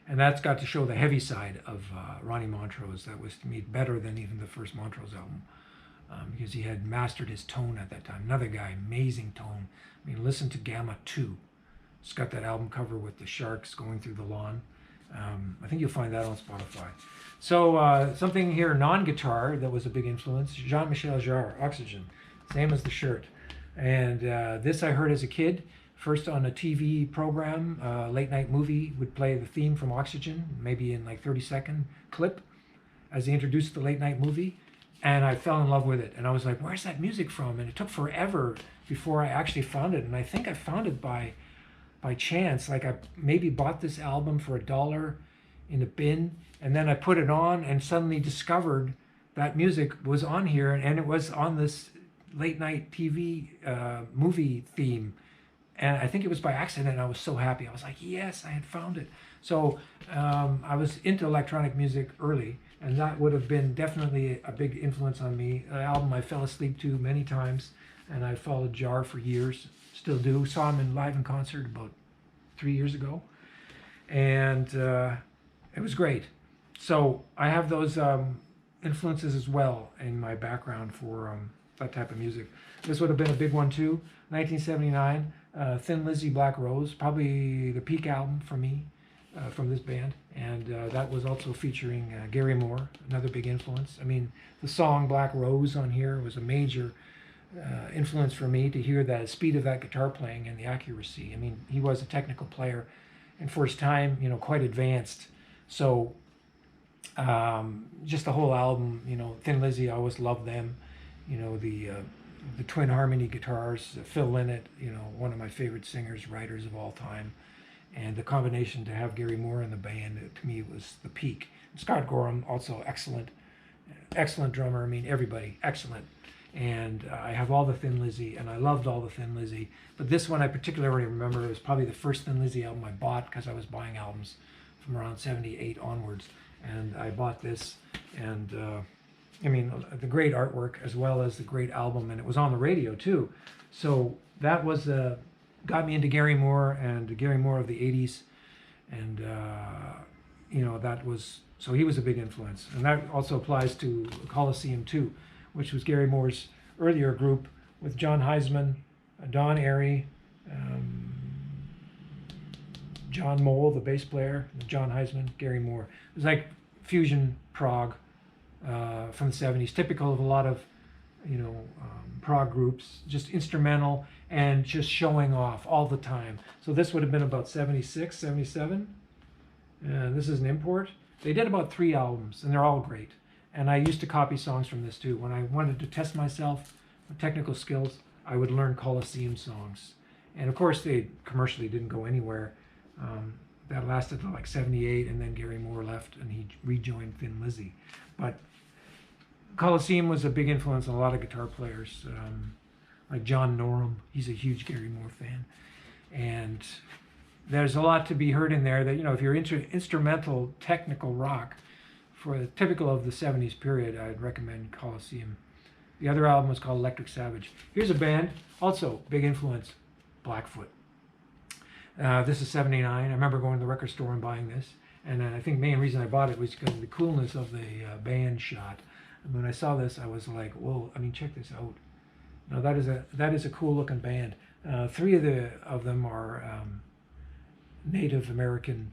And that's got to show the heavy side of Ronnie Montrose. That was, to me, better than even the first Montrose album, because he had mastered his tone at that time. Another guy, amazing tone. I mean, listen to Gamma 2. It's got that album cover with the sharks going through the lawn. I think you'll find that on Spotify. So something here, non-guitar, that was a big influence. Jean-Michel Jarre, Oxygen, same as the shirt. And this I heard as a kid, first on a TV program, late night movie would play the theme from Oxygen, maybe in like 30-second clip, as they introduced the late night movie. And I fell in love with it. And I was like, where's that music from? And it took forever before I actually found it. And I think I found it by chance. Like I maybe bought this album for $1 in a bin, and then I put it on and suddenly discovered that music was on here, and it was on this late night TV movie theme. And I think it was by accident, and I was so happy. I was like, yes, I had found it. So I was into electronic music early, and that would have been definitely a big influence on me. An album I fell asleep to many times, and I followed Jarre for years. Still do. Saw him live in concert about 3 years ago, and it was great. So I have those influences as well in my background for that type of music. This would have been a big one too. 1979, Thin Lizzy, Black Rose, probably the peak album for me from this band, and that was also featuring Gary Moore, another big influence. I mean, the song Black Rose on here was a major influence for me, to hear the speed of that guitar playing and the accuracy. I mean, he was a technical player, and for his time, you know, quite advanced. So just the whole album, you know, Thin Lizzy, I always loved them. You know, the twin harmony guitars, Phil Lynott, you know, one of my favorite singers, writers of all time. And the combination to have Gary Moore in the band, to me, was the peak. Scott Gorham, also excellent drummer. I mean, everybody, excellent. And I have all the Thin Lizzy, and I loved all the Thin Lizzy. But this one I particularly remember. It was probably the first Thin Lizzy album I bought, because I was buying albums from around 78 onwards. And I bought this, and I mean, the great artwork as well as the great album, and it was on the radio too. So that was got me into Gary Moore and Gary Moore of the 80s. And you know, that was, so he was a big influence. And that also applies to Coliseum too, which was Gary Moore's earlier group with John Heisman, Don Airey, John Mole, the bass player, John Heisman, Gary Moore. It was like fusion prog from the 70s, typical of a lot of, you know, prog groups, just instrumental and just showing off all the time. So this would have been about 76, 77. This is an import. They did about 3 albums, and they're all great. And I used to copy songs from this too. When I wanted to test myself with technical skills, I would learn Coliseum songs. And of course, they commercially didn't go anywhere. That lasted till like 78, and then Gary Moore left and he rejoined Thin Lizzy. But Coliseum was a big influence on a lot of guitar players, like John Norum. He's a huge Gary Moore fan. And there's a lot to be heard in there that, you know, if you're into instrumental technical rock, for the typical of the 70s period, I'd recommend Coliseum. The other album was called Electric Savage. Here's a band, also big influence, Blackfoot. This is 79. I remember going to the record store and buying this. And I think the main reason I bought it was because of the coolness of the band shot. And when I saw this, I was like, whoa, I mean, check this out. Now that is a cool looking band. 3 of them are Native American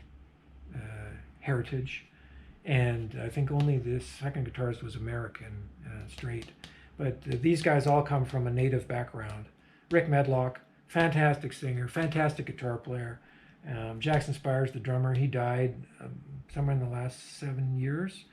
heritage. And I think only the second guitarist was American, straight. But these guys all come from a Native background. Rick Medlock, fantastic singer, fantastic guitar player. Jackson Spires, the drummer, he died somewhere in the last 7 years,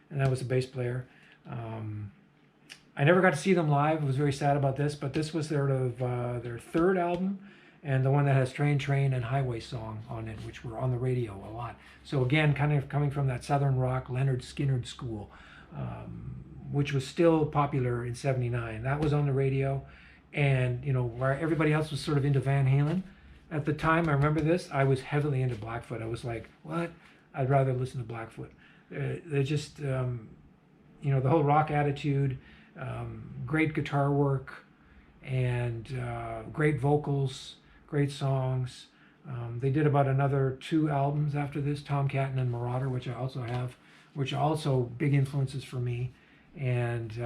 and that was a bass player. I never got to see them live. I was very sad about this, but this was their 3rd album, and the one that has Train, Train, and Highway Song on it, which were on the radio a lot. So again, kind of coming from that Southern rock, Leonard Skinner school, which was still popular in 79. That was on the radio, and, you know, where everybody else was sort of into Van Halen. At the time, I remember this, I was heavily into Blackfoot. I was like, what? I'd rather listen to Blackfoot. They're just, you know, the whole rock attitude, great guitar work, and great vocals, great songs. They did about another 2 albums after this, Tomcat and Marauder, which I also have, which are also big influences for me. And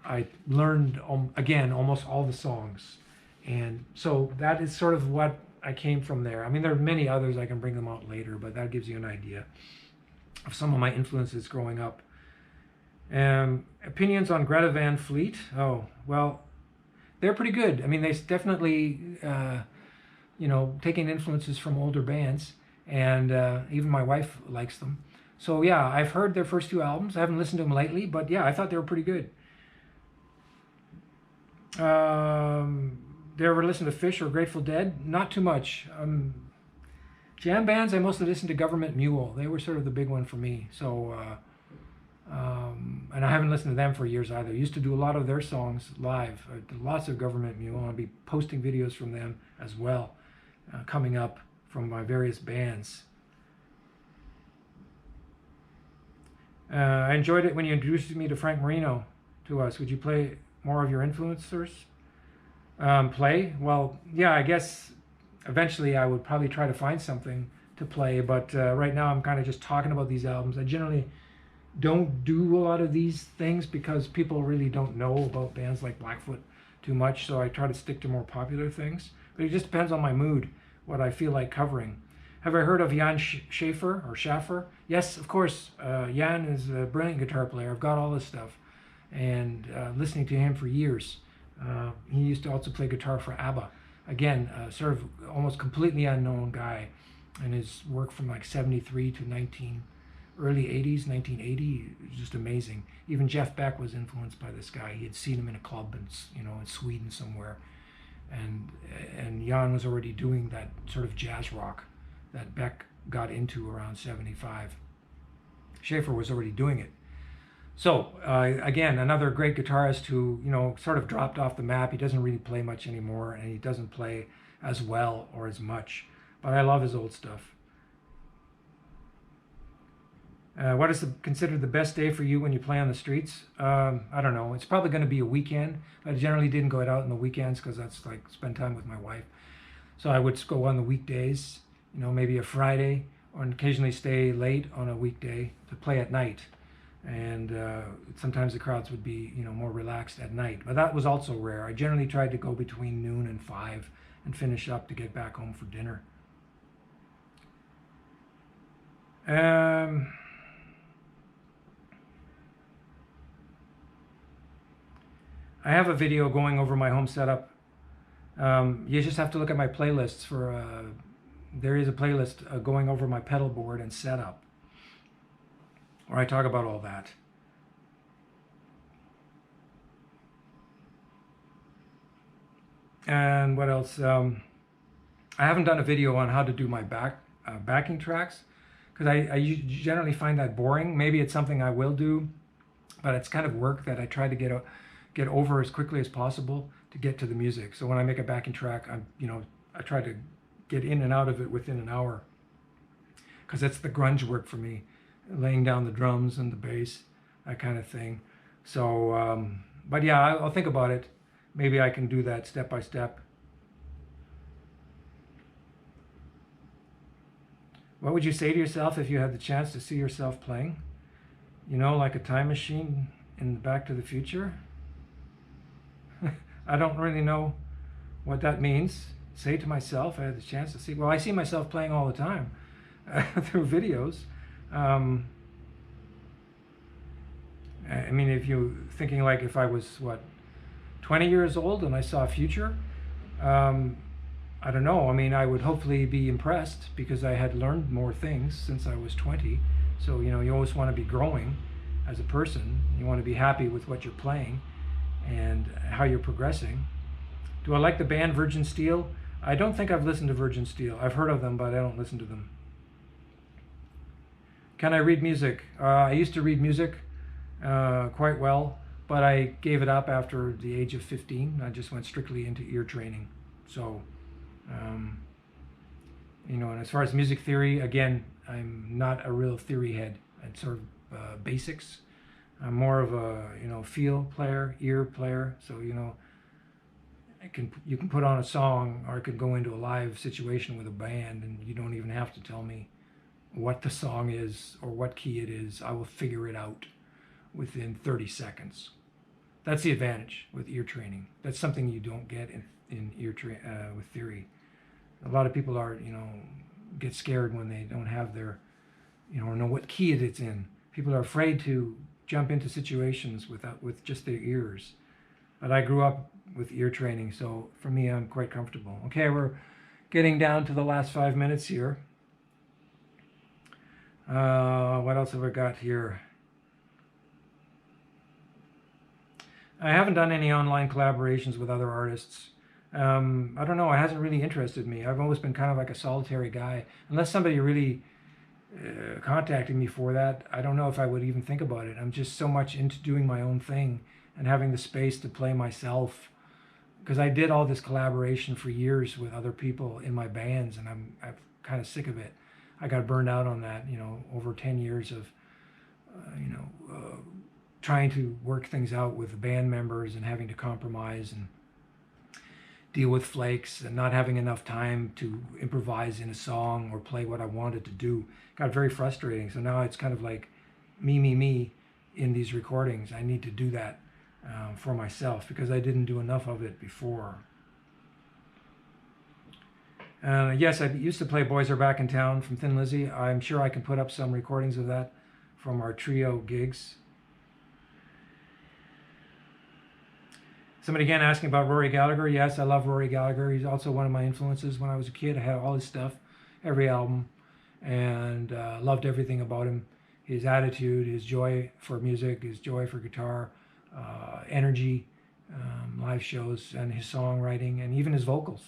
I learned, again, almost all the songs. And so that is sort of what I came from there. I mean, there are many others, I can bring them out later, but that gives you an idea of some of my influences growing up. Opinions on Greta Van Fleet? Oh, well, they're pretty good. I mean, they definitely, you know, taking influences from older bands, and even my wife likes them. So yeah, I've heard their first 2 albums. I haven't listened to them lately, but yeah, I thought they were pretty good. Do you ever listen to Fish or Grateful Dead? Not too much. Jam bands, I mostly listened to Government Mule. They were sort of the big one for me. So, and I haven't listened to them for years either. I used to do a lot of their songs live. I did lots of Government Mule. I'll be posting videos from them as well, coming up from my various bands. I enjoyed it when you introduced me to Frank Marino to us. Would you play more of your influencers? Play? Well, yeah, I guess eventually I would probably try to find something to play, but right now I'm kind of just talking about these albums. I generally don't do a lot of these things because people really don't know about bands like Blackfoot too much, so I try to stick to more popular things. But it just depends on my mood, what I feel like covering. Have I heard of Jan Schaffer or Schaffer? Yes, of course. Jan is a brilliant guitar player. I've got all this stuff, and listening to him for years. He used to also play guitar for ABBA. Again, sort of almost completely unknown guy, and his work from like 73 to early 80s, 1980, was just amazing. Even Jeff Beck was influenced by this guy. He had seen him in a club in, you know, in Sweden somewhere, and Jan was already doing that sort of jazz rock that Beck got into around 75. Schaefer was already doing it. So again, another great guitarist who, you know, sort of dropped off the map. He doesn't really play much anymore, and he doesn't play as well or as much. But I love his old stuff. What is considered the best day for you when you play on the streets? I don't know. It's probably going to be a weekend. I generally didn't go out on the weekends because that's like spend time with my wife. So I would go on the weekdays, you know, maybe a Friday, or occasionally stay late on a weekday to play at night. And sometimes the crowds would be, you know, more relaxed at night. But that was also rare. I generally tried to go between noon and 5 and finish up to get back home for dinner. I have a video going over my home setup. You just have to look at my playlists for, there is a playlist going over my pedal board and setup, where I talk about all that. And what else? I haven't done a video on how to do my backing tracks, because I generally find that boring. Maybe it's something I will do, but it's kind of work that I try to get over as quickly as possible to get to the music. So when I make a backing track, I try to get in and out of it within an hour, because that's the grunge work for me, laying down the drums and the bass, that kind of thing. So, but yeah, I'll think about it. Maybe I can do that step by step. What would you say to yourself if you had the chance to see yourself playing? You know, like a time machine in Back to the Future? I don't really know what that means. Say to myself, I had the chance to see. Well, I see myself playing all the time through videos. I mean, if you're thinking like if I was, 20 years old and I saw a future, I don't know. I mean, I would hopefully be impressed because I had learned more things since I was 20. So, you know, you always want to be growing as a person. You want to be happy with what you're playing and how you're progressing. Do I like the band Virgin Steel? I don't think I've listened to Virgin Steel. I've heard of them, but I don't listen to them. Can I read music? I used to read music quite well, but I gave it up after the age of 15. I just went strictly into ear training. So, you know, and as far as music theory, again, I'm not a real theory head. It's sort of basics. I'm more of a, you know, feel player, ear player. So, you know, you can put on a song, or I could go into a live situation with a band and you don't even have to tell me what the song is or what key it is. I will figure it out within 30 seconds. That's the advantage with ear training. That's something you don't get in with theory. A lot of people are, you know, get scared when they don't have their, you know, or know what key it's in. People are afraid to jump into situations with just their ears. But I grew up with ear training, so for me, I'm quite comfortable. Okay, we're getting down to the last 5 minutes here. What else have I got here? I haven't done any online collaborations with other artists. I don't know, it hasn't really interested me. I've always been kind of like a solitary guy. Unless somebody really contacted me for that, I don't know if I would even think about it. I'm just so much into doing my own thing and having the space to play myself. Because I did all this collaboration for years with other people in my bands, and I'm kind of sick of it. I got burned out on that, you know, over 10 years of, trying to work things out with the band members and having to compromise and deal with flakes and not having enough time to improvise in a song or play what I wanted to do. Got very frustrating. So now it's kind of like me in these recordings. I need to do that for myself because I didn't do enough of it before. Yes, I used to play Boys Are Back in Town from Thin Lizzy. I'm sure I can put up some recordings of that from our trio gigs. Somebody again asking about Rory Gallagher. Yes, I love Rory Gallagher. He's also one of my influences. When I was a kid, I had all his stuff, every album, and loved everything about him. His attitude, his joy for music, his joy for guitar, energy, live shows, and his songwriting, and even his vocals.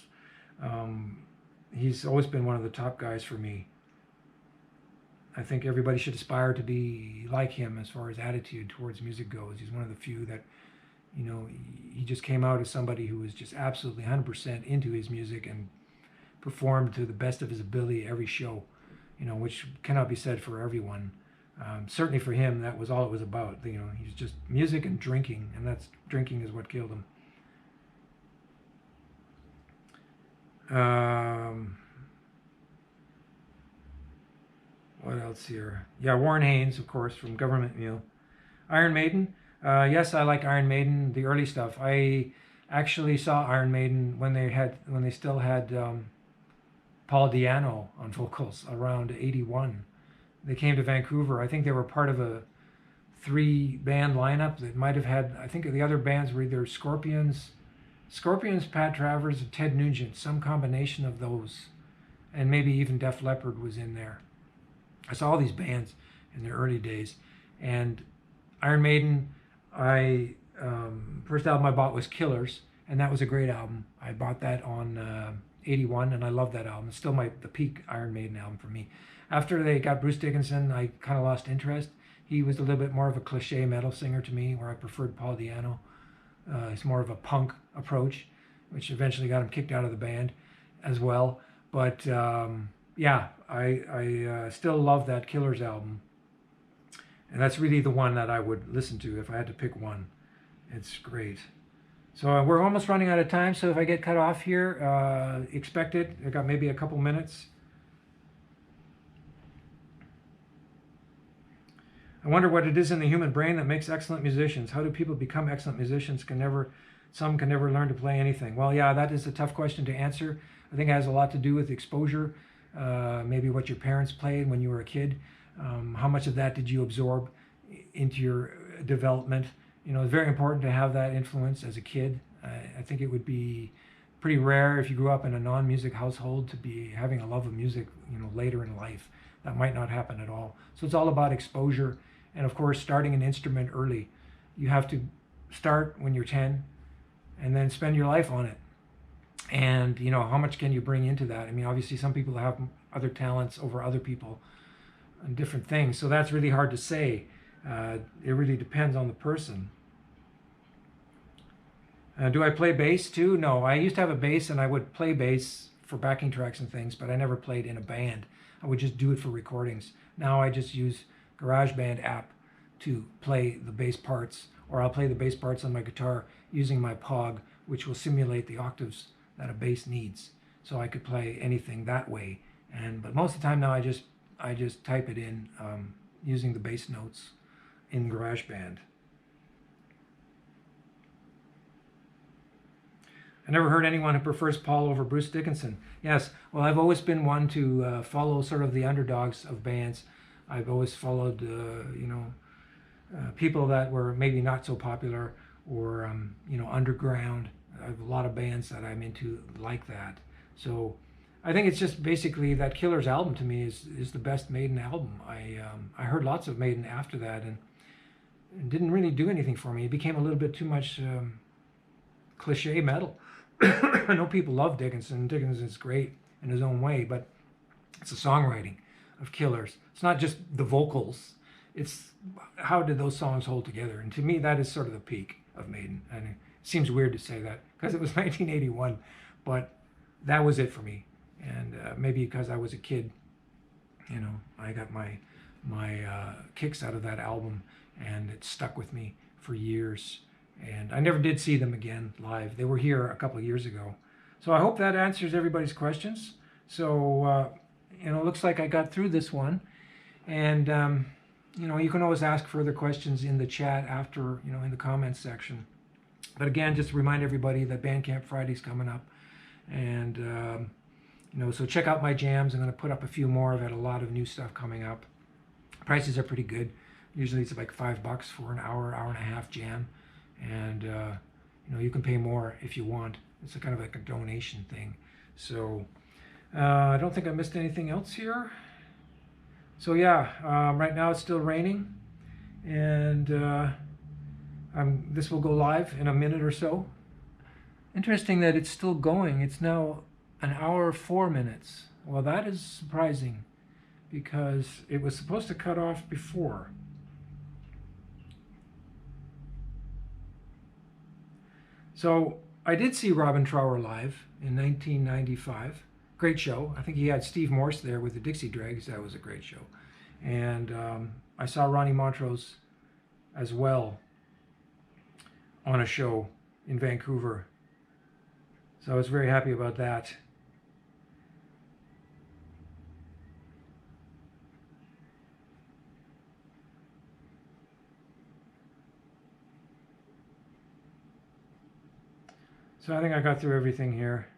He's always been one of the top guys for me. I think everybody should aspire to be like him as far as attitude towards music goes. He's one of the few that, you know, he just came out as somebody who was just absolutely 100% into his music and performed to the best of his ability every show, you know, which cannot be said for everyone. Certainly for him, that was all it was about. You know, he's just music and drinking, and that's drinking is what killed him. What else here? Yeah, Warren Haynes, of course, from Government Mule. Iron Maiden. Yes, I like Iron Maiden, the early stuff. I actually saw Iron Maiden when they still had Paul Di'Anno on vocals around '81. They came to Vancouver. I think they were part of a 3-band lineup that might have had, I think the other bands were either Scorpions, Pat Travers, and Ted Nugent, some combination of those. And maybe even Def Leppard was in there. I saw all these bands in their early days. And Iron Maiden, first album I bought was Killers, and that was a great album. I bought that on '81, and I love that album. It's still the peak Iron Maiden album for me. After they got Bruce Dickinson, I kind of lost interest. He was a little bit more of a cliche metal singer to me, where I preferred Paul Di'Anno. It's more of a punk approach, which eventually got him kicked out of the band as well. But yeah, I still love that Killers album. And that's really the one that I would listen to if I had to pick one. It's great. So we're almost running out of time, so if I get cut off here, expect it. I got maybe a couple minutes. I wonder what it is in the human brain that makes excellent musicians. How do people become excellent musicians? Some can never learn to play anything. Well, yeah, that is a tough question to answer. I think it has a lot to do with exposure, maybe what your parents played when you were a kid. How much of that did you absorb into your development? You know, it's very important to have that influence as a kid. I think it would be pretty rare if you grew up in a non-music household to be having a love of music, you know, later in life. That might not happen at all. So it's all about exposure. And of course, starting an instrument early. You have to start when you're 10 and then spend your life on it. And, you know, how much can you bring into that? I mean, obviously some people have other talents over other people and different things. So that's really hard to say. It really depends on the person. Do I play bass too? No, I used to have a bass and I would play bass for backing tracks and things, but I never played in a band. I would just do it for recordings. Now I just use GarageBand app to play the bass parts, or I'll play the bass parts on my guitar using my Pog, which will simulate the octaves that a bass needs. So I could play anything that way. But most of the time now I just type it in using the bass notes in GarageBand. I never heard anyone who prefers Paul over Bruce Dickinson. Yes, well, I've always been one to follow sort of the underdogs of bands. I've always followed, people that were maybe not so popular or, underground. I have a lot of bands that I'm into like that. So I think it's just basically that Killers album to me is the best Maiden album. I heard lots of Maiden after that and it didn't really do anything for me. It became a little bit too much cliche metal. I know people love Dickinson. Dickinson's great in his own way, but it's the songwriting of Killers. It's not just the vocals. It's how did those songs hold together? And to me, that is sort of the peak of Maiden. And it seems weird to say that because it was 1981, but that was it for me. And maybe because I was a kid, you know, I got my kicks out of that album, and it stuck with me for years. And I never did see them again live. They were here a couple of years ago. So I hope that answers everybody's questions. So, it looks like I got through this one. And, you can always ask further questions in the chat after, in the comments section. But again, just to remind everybody that Bandcamp Friday's coming up. And, so check out my jams. I'm going to put up a few more. I've had a lot of new stuff coming up. Prices are pretty good. Usually it's like $5 for an hour and a half jam. And you can pay more if you want. It's kind of like a donation thing. So I don't think I missed anything else here. So yeah, right now it's still raining, and this will go live in a minute or so. Interesting that it's still going. It's now an hour 4 minutes. Well, that is surprising, because it was supposed to cut off before. So I did see Robin Trower live in 1995. Great show. I think he had Steve Morse there with the Dixie Dregs. That was a great show. And I saw Ronnie Montrose as well on a show in Vancouver. So I was very happy about that. So I think I got through everything here.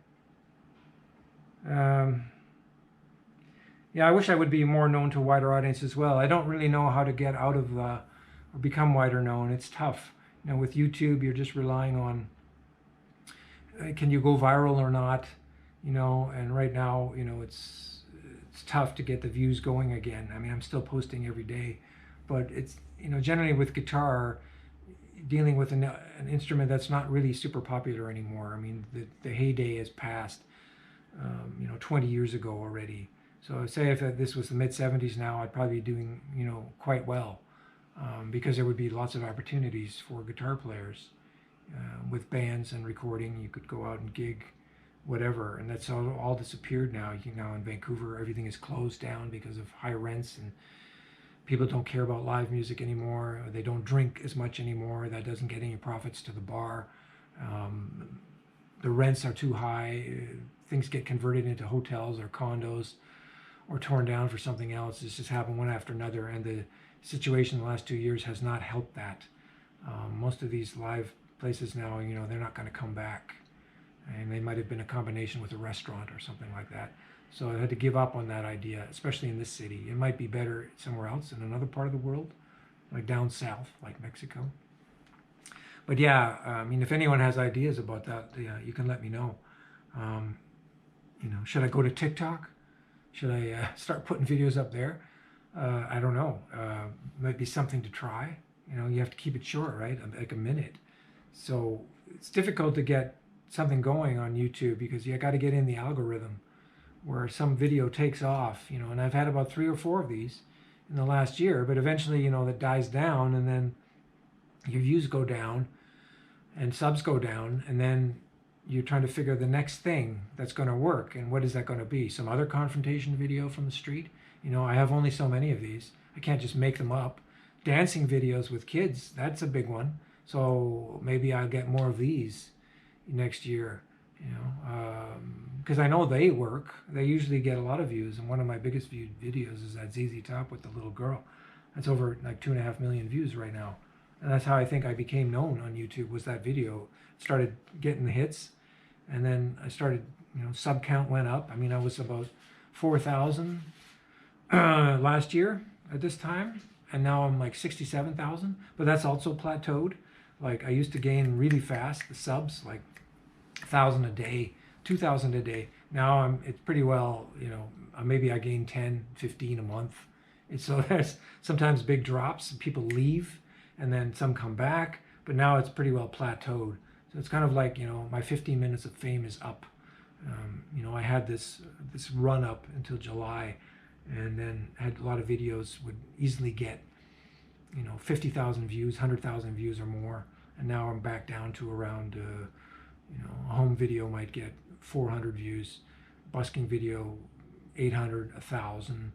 Yeah, I wish I would be more known to a wider audience as well. I don't really know how to get out of or become wider known. It's tough. You know, with YouTube, you're just relying on can you go viral or not? You know, and right now, you know, it's tough to get the views going again. I mean, I'm still posting every day, but it's, you know, generally with guitar, dealing with an instrument that's not really super popular anymore. I mean, the heyday has passed, you know, 20 years ago already. So I'd say if this was the mid-70s now, I'd probably be doing, you know, quite well, because there would be lots of opportunities for guitar players with bands and recording. You could go out and gig, whatever, and that's all disappeared now. You know, in Vancouver, everything is closed down because of high rents, and people don't care about live music anymore. They don't drink as much anymore. That doesn't get any profits to the bar. The rents are too high. Things get converted into hotels or condos or torn down for something else. It's just happened one after another, and the situation in the last 2 years has not helped that. Most of these live places now, you know, they're not going to come back, and they might have been a combination with a restaurant or something like that. So I had to give up on that idea, especially in this city. It might be better somewhere else in another part of the world, like down south, like Mexico. But yeah, I mean, if anyone has ideas about that, yeah, you can let me know. You know, should I go to TikTok? Should I start putting videos up there? I don't know. Might be something to try. You know, you have to keep it short, right? Like a minute. So it's difficult to get something going on YouTube because you got to get in the algorithm where some video takes off, you know, and I've had about 3 or 4 of these in the last year, but eventually, you know, that dies down, and then your views go down and subs go down, and then you're trying to figure the next thing that's going to work, and what is that going to be? Some other confrontation video from the street? You know, I have only so many of these. I can't just make them up. Dancing videos with kids, that's a big one. So maybe I'll get more of these next year, you know, because I know they work. They usually get a lot of views, and one of my biggest viewed videos is that ZZ Top with the little girl. That's over like 2.5 million views right now, and that's how I think I became known on YouTube. Was that video started getting the hits, and then I started, you know, sub count went up. I mean, I was about 4,000 last year at this time, and now I'm like 67,000. But that's also plateaued. Like I used to gain really fast the subs, like 1,000 a day, 2,000 a day. Now it's pretty well, you know, maybe I gain 10, 15 a month. So there's sometimes big drops, people leave, and then some come back, but now it's pretty well plateaued. So it's kind of like, you know, my 15 minutes of fame is up. You know, I had this run up until July, and then had a lot of videos would easily get, you know, 50,000 views, 100,000 views or more, and now I'm back down to around, you know, a home video might get 400 views, busking video 800, 1,000.